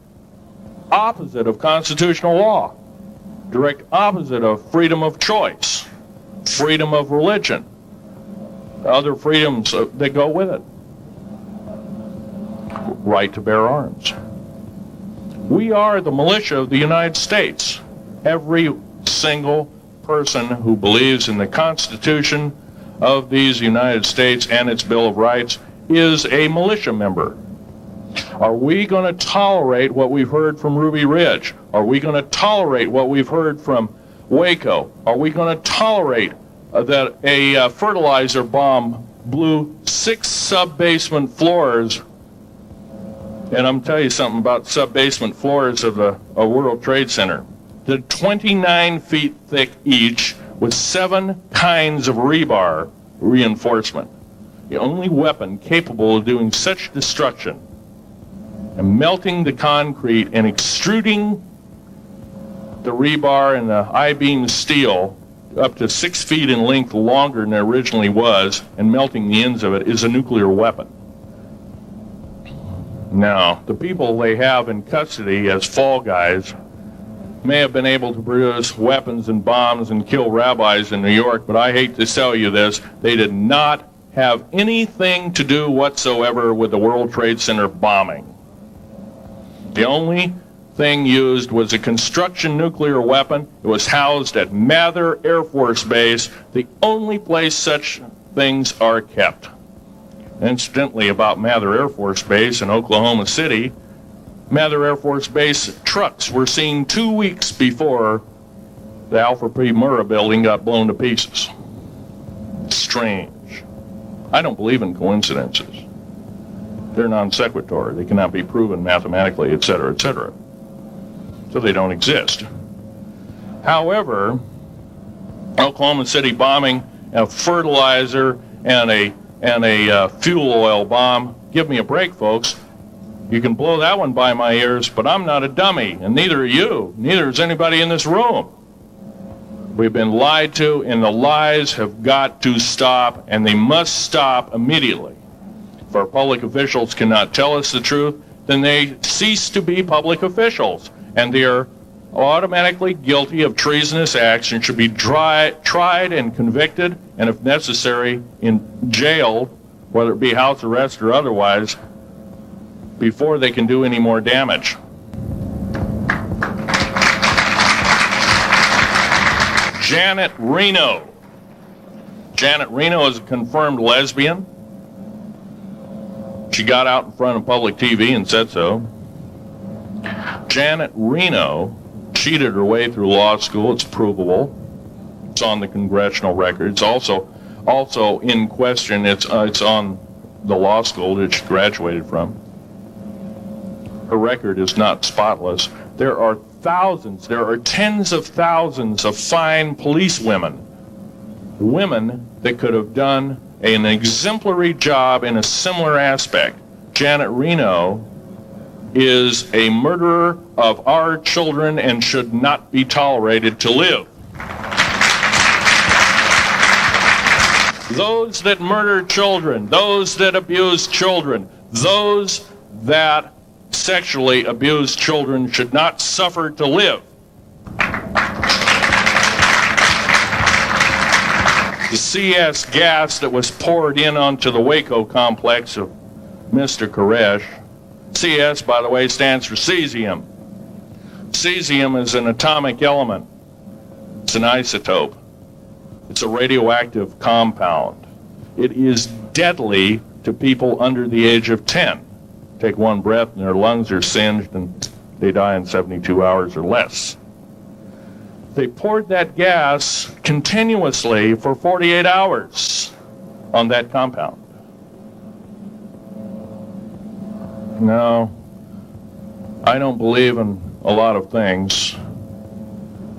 opposite of constitutional law, direct opposite of freedom of choice, freedom of religion, other freedoms that go with it, right to bear arms. We are the militia of the United States. Every single person who believes in the Constitution of these United States and its Bill of Rights is a militia member. Are we going to tolerate what we've heard from Ruby Ridge? Are we going to tolerate what we've heard from Waco? Are we going to tolerate that a fertilizer bomb blew 6 sub-basement floors? And I'm telling you something about sub-basement floors of a World Trade Center. They're 29 feet thick each with 7 kinds of rebar reinforcement. The only weapon capable of doing such destruction and melting the concrete and extruding the rebar and the I-beam steel up to 6 feet in length longer than it originally was and melting the ends of it is a nuclear weapon. Now, the people they have in custody as fall guys may have been able to produce weapons and bombs and kill rabbis in New York, but I hate to tell you this, they did not have anything to do whatsoever with the World Trade Center bombing. The only thing used was a construction nuclear weapon. It was housed at Mather Air Force Base, the only place such things are kept. Incidentally, about Mather Air Force Base in Oklahoma City, Mather Air Force Base trucks were seen 2 weeks before the Alfred P. Murrah building got blown to pieces. Strange. I don't believe in coincidences. They're non sequitur. They cannot be proven mathematically, etc., etc. So they don't exist. However, Oklahoma City bombing, a fertilizer and a fuel oil bomb. Give me a break, folks. You can blow that one by my ears, but I'm not a dummy, and neither are you. Neither is anybody in this room. We've been lied to, and the lies have got to stop, and they must stop immediately. If our public officials cannot tell us the truth, then they cease to be public officials, and they are automatically guilty of treasonous acts and should be tried and convicted, and if necessary, jailed, whether it be house arrest or otherwise, before they can do any more damage. Janet Reno. Janet Reno is a confirmed lesbian. She got out in front of public TV and said so. Janet Reno cheated her way through law school. It's provable. It's on the congressional record. It's also in question. It's on the law school that she graduated from. Her record is not spotless. There are thousands, there are tens of thousands of fine police women that could have done an exemplary job in a similar aspect. Janet Reno is a murderer of our children and should not be tolerated to live. Those that murder children, those that abuse children, those that sexually abused children should not suffer to live. The CS gas that was poured in onto the Waco complex of Mr. Koresh, CS, by the way, stands for cesium. Cesium is an atomic element. It's an isotope. It's a radioactive compound. It is deadly to people under the age of 10. Take one breath and their lungs are singed and they die in 72 hours or less. They poured that gas continuously for 48 hours on that compound. No, I don't believe in a lot of things.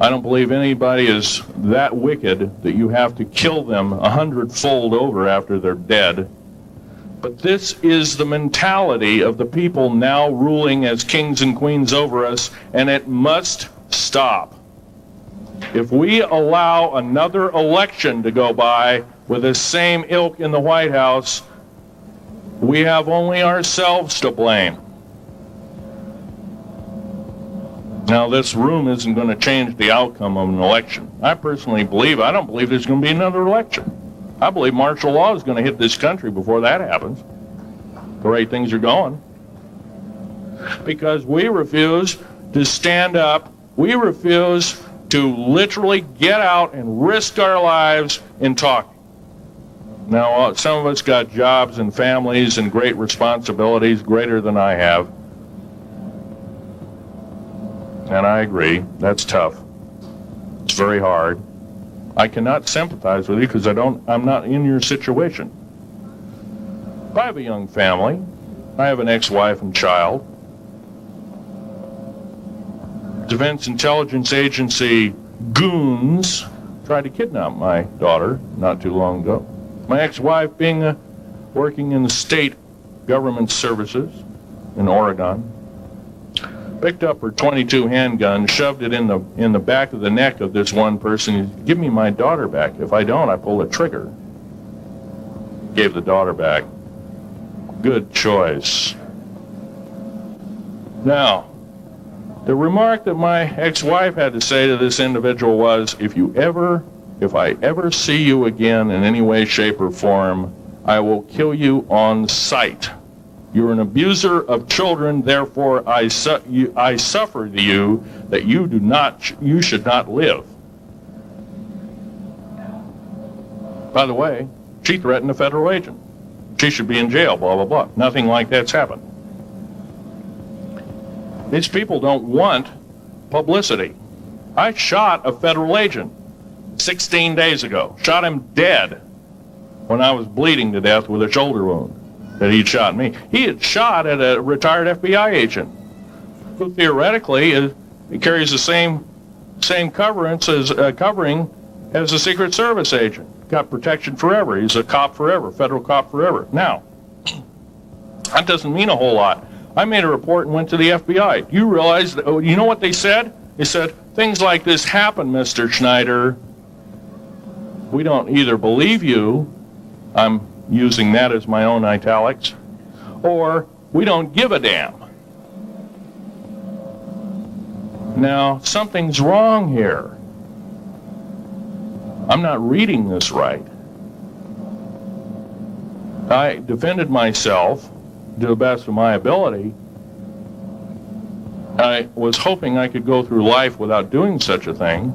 I don't believe anybody is that wicked that you have to kill them 100-fold over after they're dead. But this is the mentality of the people now ruling as kings and queens over us, and it must stop. If we allow another election to go by with the same ilk in the White House, we have only ourselves to blame. Now, this room isn't going to change the outcome of an election. I personally I don't believe there's going to be another election. I believe martial law is going to hit this country before that happens. The way things are going. Because we refuse to stand up. We refuse to literally get out and risk our lives in talking. Now, some of us got jobs and families and great responsibilities, greater than I have. And I agree, that's tough. It's very hard. I cannot sympathize with you because I'm not in your situation. I have a young family. I have an ex-wife and child. Defense Intelligence Agency goons tried to kidnap my daughter not too long ago. My ex-wife, working in the state government services in Oregon, picked up her .22 handgun, shoved it in the back of the neck of this one person. Give me my daughter back. If I don't, I pull the trigger. Gave the daughter back. Good choice. Now, the remark that my ex-wife had to say to this individual was, if I ever see you again in any way, shape, or form, I will kill you on sight. You're an abuser of children, therefore I suffer to you that you should not live. By the way, she threatened a federal agent. She should be in jail, blah, blah, blah. Nothing like that's happened. These people don't want publicity. I shot a federal agent 16 days ago. Shot him dead when I was bleeding to death with a shoulder wound that he'd shot me. He had shot at a retired FBI agent who theoretically carries the same covering as a Secret Service agent. Got protection forever. He's a cop forever, federal cop forever. Now, that doesn't mean a whole lot. I made a report and went to the FBI. You realize, you know what they said? They said, things like this happen, Mr. Schneider. We don't either believe you, I'm using that as my own italics, or we don't give a damn. Now, something's wrong here. I'm not reading this right. I defended myself to the best of my ability. I was hoping I could go through life without doing such a thing.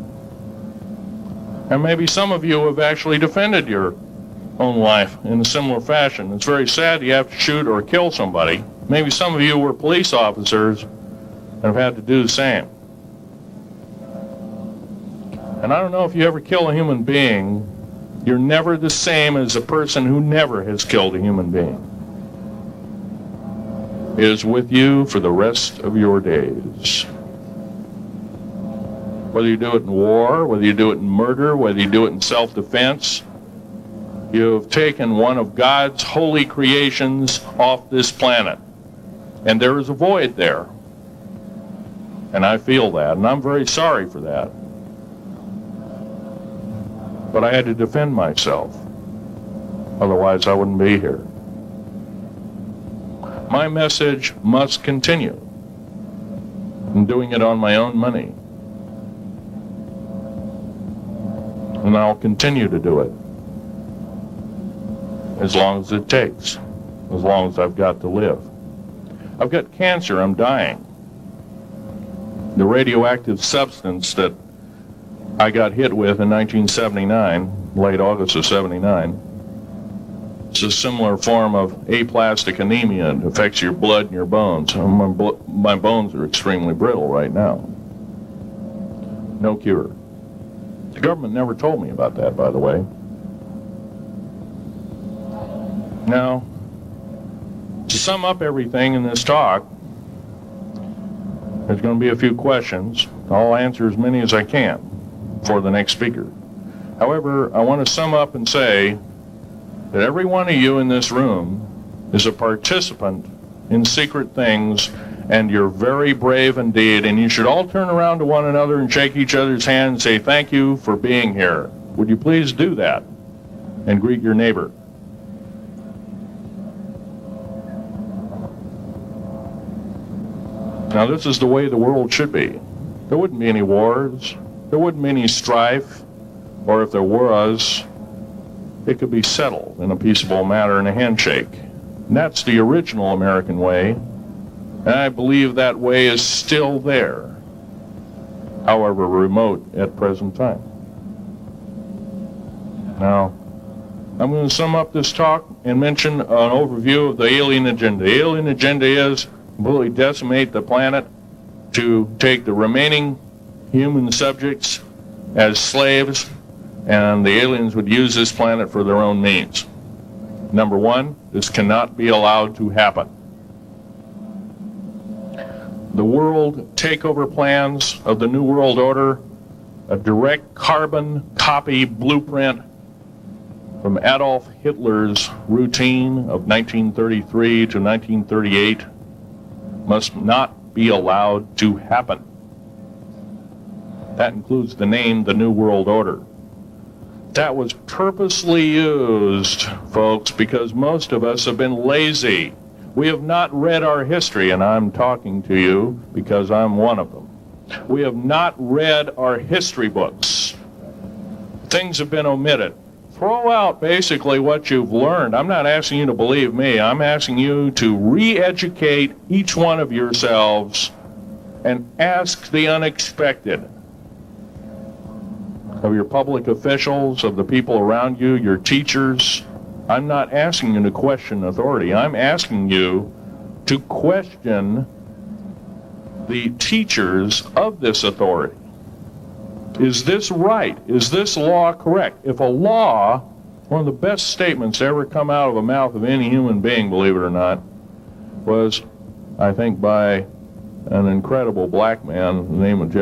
And maybe some of you have actually defended your own life in a similar fashion. It's very sad you have to shoot or kill somebody. Maybe some of you were police officers and have had to do the same. And I don't know if you ever kill a human being, you're never the same as a person who never has killed a human being. It is with you for the rest of your days. Whether you do it in war, whether you do it in murder, whether you do it in self-defense, you have taken one of God's holy creations off this planet. And there is a void there. And I feel that, and I'm very sorry for that. But I had to defend myself. Otherwise, I wouldn't be here. My message must continue. I'm doing it on my own money. And I'll continue to do it. As long as it takes. As long as I've got to live. I've got cancer, I'm dying. The radioactive substance that I got hit with in 1979, late August of 79, it's a similar form of aplastic anemia. It affects your blood and your bones. My bones are extremely brittle right now. No cure. The government never told me about that, by the way. Now, to sum up everything in this talk, there's going to be a few questions. I'll answer as many as I can for the next speaker. However, I want to sum up and say that every one of you in this room is a participant in secret things, and you're very brave indeed, and you should all turn around to one another and shake each other's hand and say thank you for being here. Would you please do that and greet your neighbor? Now, this is the way the world should be. There wouldn't be any wars. There wouldn't be any strife, or if there was, it could be settled in a peaceable manner in a handshake. And that's the original American way, and I believe that way is still there, however remote at present time. Now, I'm going to sum up this talk and mention an overview of the alien agenda. The alien agenda is completely decimate the planet, to take the remaining human subjects as slaves, and the aliens would use this planet for their own means. Number one, this cannot be allowed to happen. The world takeover plans of the New World Order, a direct carbon copy blueprint from Adolf Hitler's routine of 1933 to 1938, must not be allowed to happen. That includes the name, the New World Order. That was purposely used, folks, because most of us have been lazy. We have not read our history, and I'm talking to you because I'm one of them. We have not read our history books. Things have been omitted. throw out basically what you've learned. I'm not asking you to believe me. I'm asking you to re-educate each one of yourselves and ask the unexpected of your public officials, of the people around you, your teachers. I'm not asking you to question authority. I'm asking you to question the teachers of this authority. Is this right? Is this law correct? If a law, one of the best statements to ever come out of the mouth of any human being, believe it or not, was, I think, by an incredible black man, the name of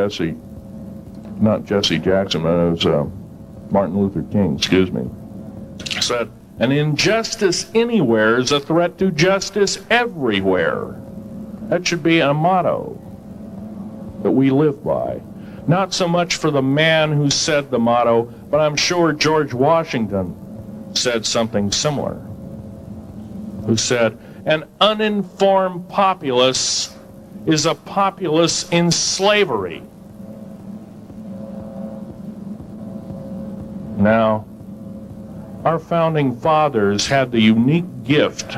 not Jesse Jackson, but it was Martin Luther King, said, an injustice anywhere is a threat to justice everywhere. That should be a motto that we live by. Not so much for the man who said the motto, but I'm sure George Washington said something similar, who said, an uninformed populace is a populace in slavery. Now, our founding fathers had the unique gift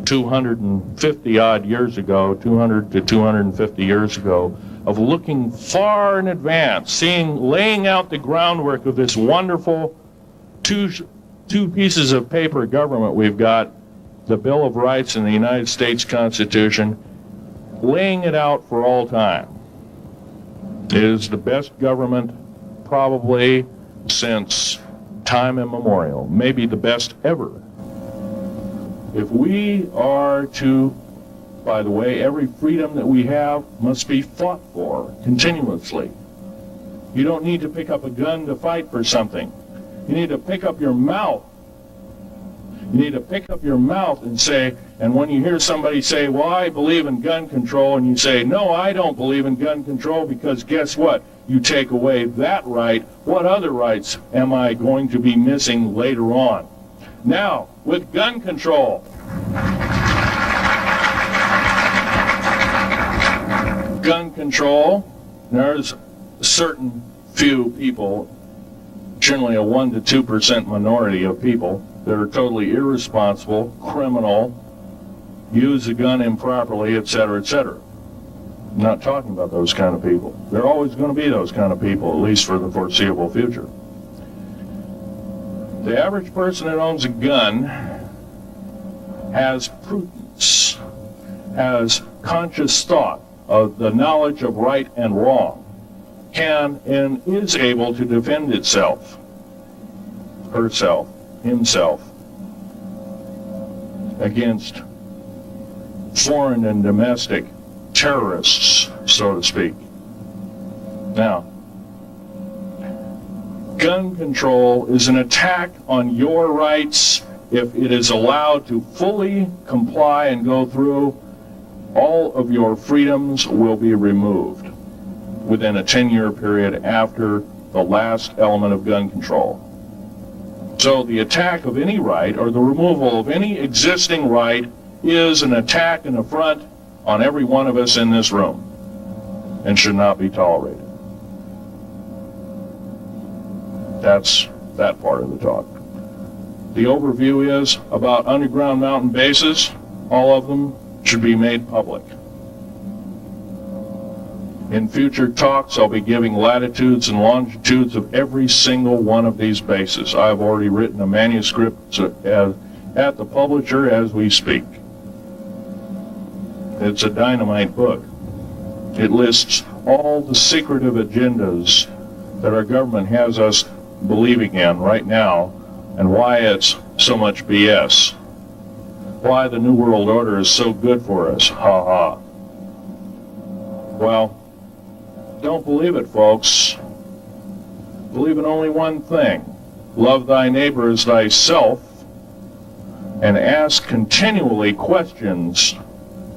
250 odd years ago, 200 to 250 years ago, of looking far in advance, laying out the groundwork of this wonderful two pieces of paper government we've got, the Bill of Rights and the United States Constitution, laying it out for all time. It is the best government probably since time immemorial, maybe the best ever. If we are to, by the way, every freedom that we have must be fought for continuously. You don't need to pick up a gun to fight for something. You need to pick up your mouth. You need to pick up your mouth and say, and when you hear somebody say, well, I believe in gun control, and you say, no, I don't believe in gun control, because guess what? You take away that right. What other rights am I going to be missing later on? Now, with gun control, there's a certain few people, generally a 1 to 2% minority of people, that are totally irresponsible, criminal, use a gun improperly, etc., etc. I'm not talking about those kind of people. There are always going to be those kind of people, at least for the foreseeable future. The average person that owns a gun has prudence, has conscious thought of the knowledge of right and wrong, can and is able to defend itself, herself, himself, against foreign and domestic terrorists, so to speak. Now, gun control is an attack on your rights. If it is allowed to fully comply and go through, all of your freedoms will be removed within a 10-year period after the last element of gun control. So the attack of any right, or the removal of any existing right, is an attack and affront on every one of us in this room, and should not be tolerated. That's that part of the talk. The overview is about underground mountain bases. All of them should be made public. In future talks, I'll be giving latitudes and longitudes of every single one of these bases. I've already written a manuscript at the publisher as we speak. It's a dynamite book. It lists all the secretive agendas that our government has us believing in right now, and why it's so much BS. Why the New World Order is so good for us. Ha ha. Well, don't believe it, folks. Believe in only one thing. Love thy neighbor as thyself, and ask continually questions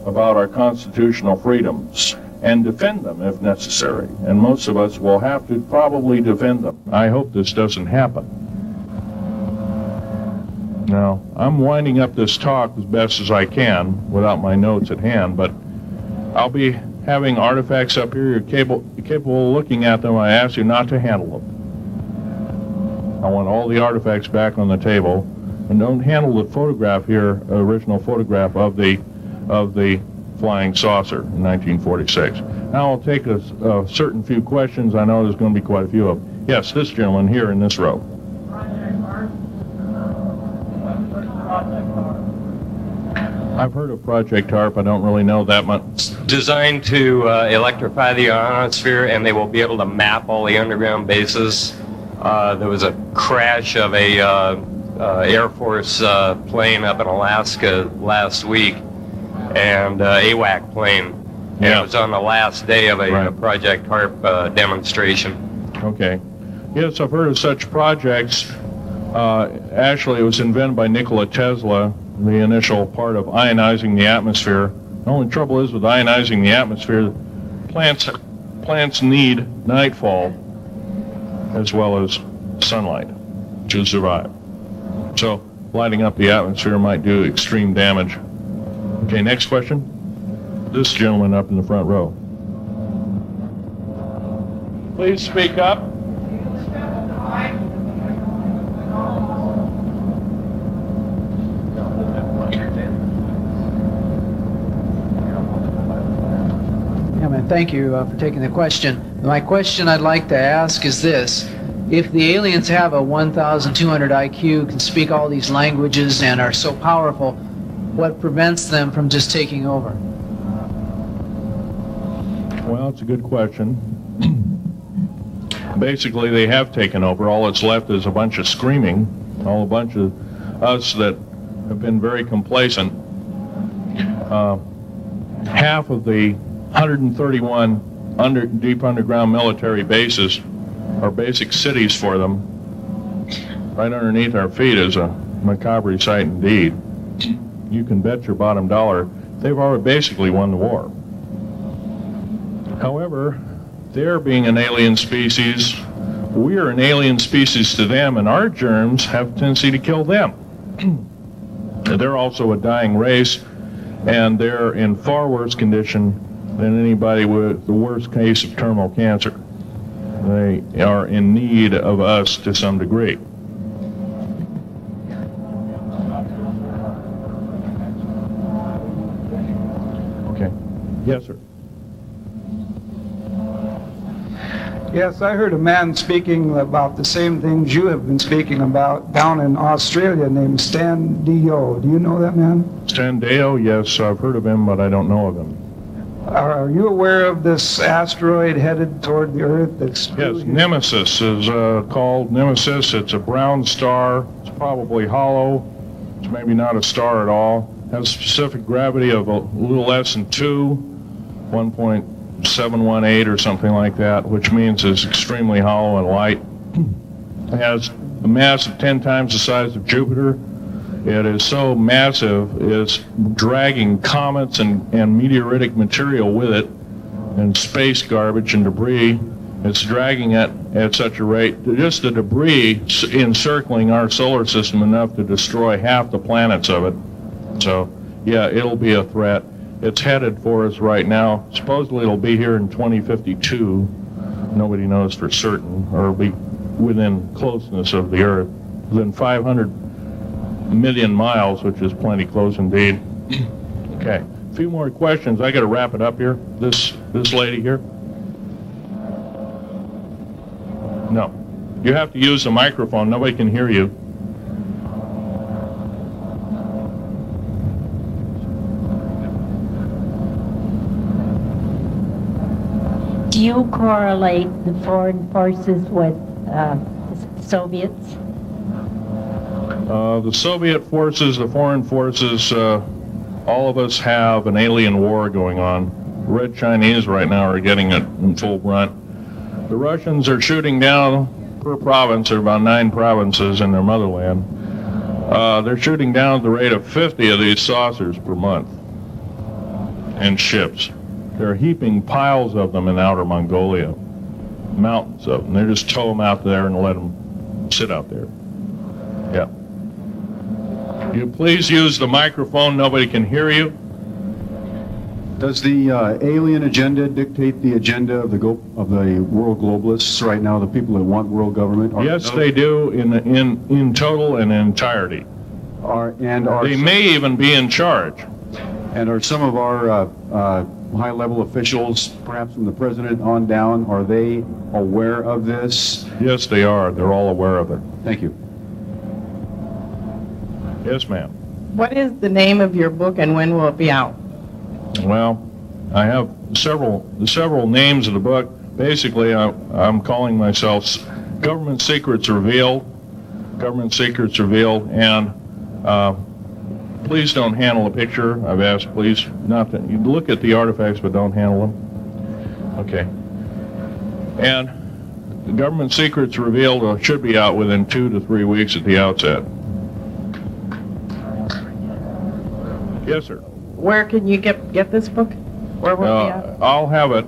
about our constitutional freedoms, and defend them if necessary. And most of us will have to probably defend them. I hope this doesn't happen. Now, I'm winding up this talk as best as I can without my notes at hand, but I'll be having artifacts up here. You're capable of looking at them. I ask you not to handle them. I want all the artifacts back on the table, and don't handle the photograph here, original photograph of the flying saucer in 1946. Now I'll take a certain few questions. I know there's going to be quite a few of them. Yes, this gentleman here in this row. I've heard of Project HARP. I don't really know that much. Designed to electrify the ionosphere, and they will be able to map all the underground bases. There was a crash of a Air Force plane up in Alaska last week, and AWAC plane. Yeah. It was on the last day of a Right. Project HARP demonstration. Okay. Yes, I've heard of such projects. Actually, it was invented by Nikola Tesla, the initial part of ionizing the atmosphere. The only trouble is with ionizing the atmosphere, plants need nightfall as well as sunlight to survive. So lighting up the atmosphere might do extreme damage. Okay, next question. This gentleman up in the front row. Please speak up. Yeah, man, thank you for taking the question. My question I'd like to ask is this. If the aliens have a 1,200 IQ, can speak all these languages, and are so powerful, what prevents them from just taking over? Well, it's a good question. Basically, they have taken over. All that's left is a bunch of screaming, a bunch of us that have been very complacent. Half of the 131 deep underground military bases are basic cities for them. Right underneath our feet is a macabre sight indeed. You can bet your bottom dollar they've already basically won the war. However, they're being an alien species, we are an alien species to them, and our germs have a tendency to kill them. They're also a dying race, and they're in far worse condition than anybody with the worst case of terminal cancer. They are in need of us to some degree. Okay. Yes, sir. Yes, I heard a man speaking about the same things you have been speaking about down in Australia named Stan Dio. Do you know that man? Stan Deo, yes, I've heard of him, but I don't know of him. Are you aware of this asteroid headed toward the Earth that's... Yes, Nemesis is called Nemesis. It's a brown star. It's probably hollow. It's maybe not a star at all. Has a specific gravity of a little less than 1.718 or something like that, which means it's extremely hollow and light. It has a mass of 10 times the size of Jupiter. It is so massive, it's dragging comets and meteoritic material with it, and space garbage and debris. It's dragging it at such a rate, just the debris encircling our solar system enough to destroy half the planets of it. So, yeah, it'll be a threat. It's headed for us right now. Supposedly it'll be here in 2052. Nobody knows for certain, or it'll be within closeness of the Earth, within 500 million miles, which is plenty close indeed. Okay, a few more questions. I got to wrap it up here. This lady here. No, you have to use the microphone. Nobody can hear you. Do you correlate the foreign forces with the Soviets? The Soviet forces, the foreign forces, all of us have an alien war going on. The Red Chinese right now are getting it in full brunt. The Russians are shooting down per province. There are about 9 provinces in their motherland. They're shooting down at the rate of 50 of these saucers per month and ships. They're heaping piles of them in outer Mongolia, mountains of them. They just tow them out there and let them sit out there. Yeah. You please use the microphone. Nobody can hear you. Does the alien agenda dictate the agenda of the world globalists right now, the people that want world government? Yes, they do in total and entirety. They may even be in charge. And are some of our high-level officials, perhaps from the president on down, are they aware of this? Yes, they are. They're all aware of it. Thank you. Yes, ma'am. What is the name of your book and when will it be out? Well, I have several names of the book. Basically, I'm calling myself Government Secrets Revealed. Government Secrets Revealed, and please don't handle a picture. I've asked, please, not to. You look at the artifacts, but don't handle them. Okay. And the Government Secrets Revealed should be out within 2 to 3 weeks at the outset. Yes, sir. Where can you get this book? Where will it be out? I'll have it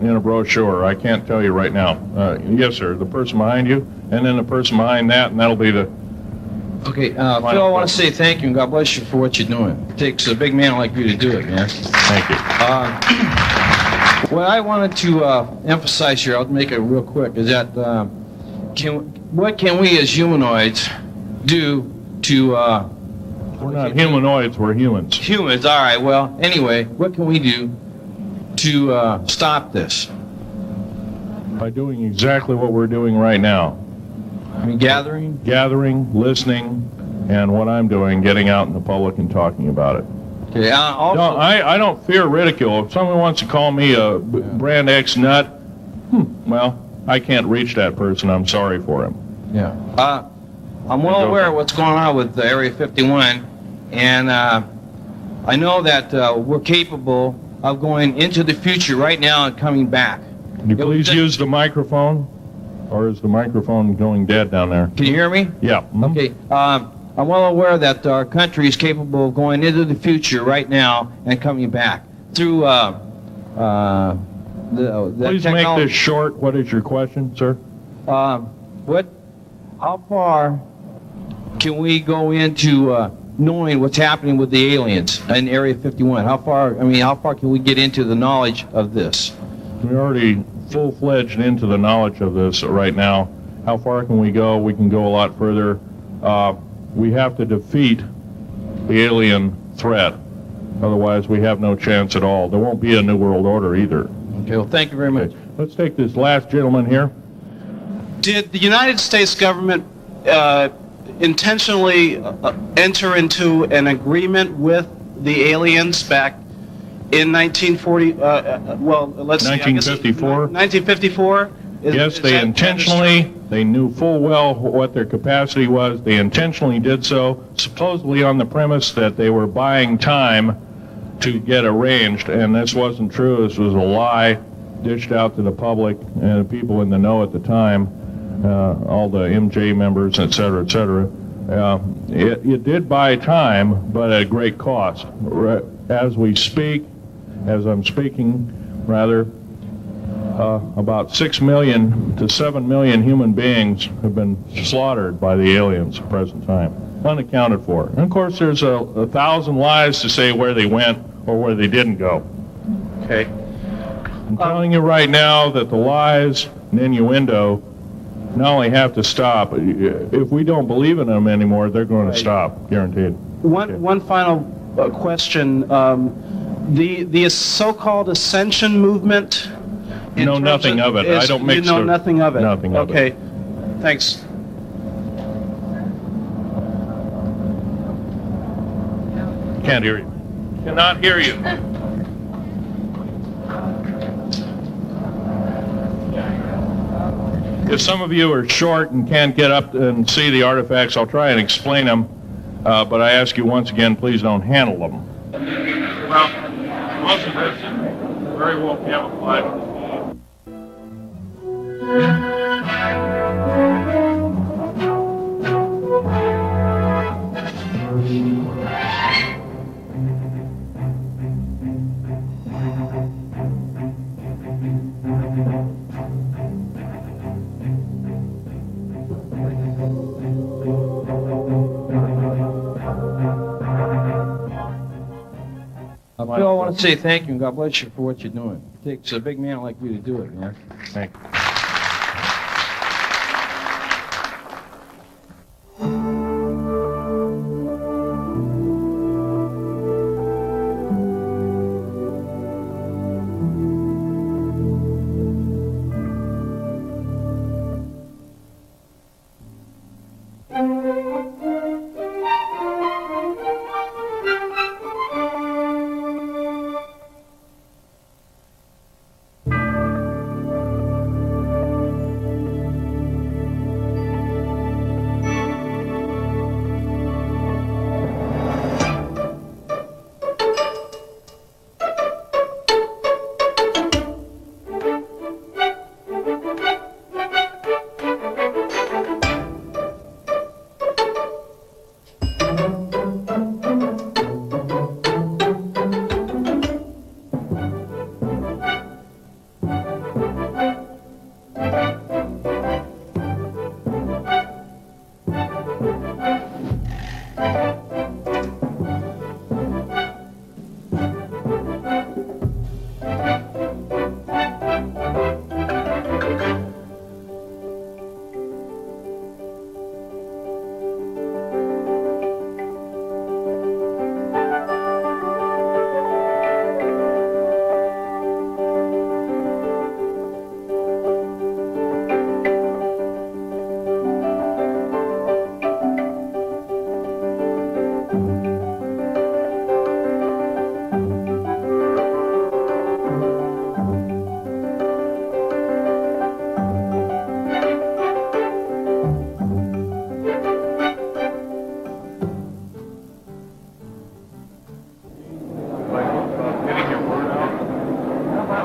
in a brochure. I can't tell you right now. Yes, sir. The person behind you, and then the person behind that, and that'll be the. Okay, Phil, I want to say thank you and God bless you for what you're doing. It takes a big man like you to do it, man. Thank you. What I wanted to emphasize here, I'll make it real quick, is that what can we as humanoids do to... We're not humanoids, we're humans. Humans, all right. Well, anyway, what can we do to stop this? By doing exactly what we're doing right now. I mean, gathering, listening, and what I'm doing, getting out in the public and talking about it. Okay. Also, no, I don't fear ridicule. If someone wants to call me a brand X nut, well, I can't reach that person. I'm sorry for him. Yeah. I'm well aware of what's going on with Area 51, and I know that we're capable of going into the future right now and coming back. Can you please use the microphone? Or is the microphone going dead down there? Can you hear me? Yeah. Okay. I'm well aware that our country is capable of going into the future right now and coming back through the Please technology. make this short. What is your question, sir? How far can we go into knowing what's happening with the aliens in Area 51? How far can we get into the knowledge of this? We're already full-fledged into the knowledge of this right now. How far can we go? We can go a lot further. We have to defeat the alien threat. Otherwise, we have no chance at all. There won't be a New World Order either. Okay, well, thank you very much. Okay. Let's take this last gentleman here. Did the United States government intentionally enter into an agreement with the aliens back in 1940? Let's see. 1954. 1954. Yes, they intentionally. They knew full well what their capacity was. They intentionally did so, supposedly on the premise that they were buying time to get arranged, and this wasn't true. This was a lie dished out to the public and the people in the know at the time. All the MJ members, et cetera, et cetera. It did buy time, but at a great cost. As I'm speaking, rather, about 6 million to 7 million human beings have been slaughtered by the aliens at the present time, unaccounted for. And of course, there's 1,000 lies to say where they went or where they didn't go. Okay. I'm telling you right now that the lies and innuendo not only have to stop, if we don't believe in them anymore, they're going to stop, guaranteed. One final question. The so-called ascension movement. You know nothing of it. I don't mix. You know nothing of it. Nothing of it. Okay. Thanks. Can't hear you. Cannot hear you. If some of you are short and can't get up and see the artifacts, I'll try and explain them. But I ask you once again, please don't handle them. Well, most of this is very well camouflaged. Phil, I want want to say thank you and God bless you for what you're doing. It takes a big man like you to do it, man. Thank you.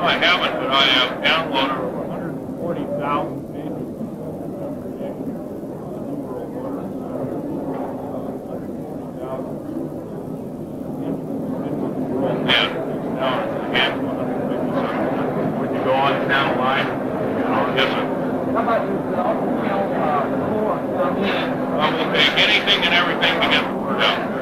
I haven't, but I have downloaded over 140,000 pages of creation. New World Order. 140,000 world net. It's down in the hands of 157. When you go on down the line, yes, sir. How about yourself? We'll take anything and everything to get the word out.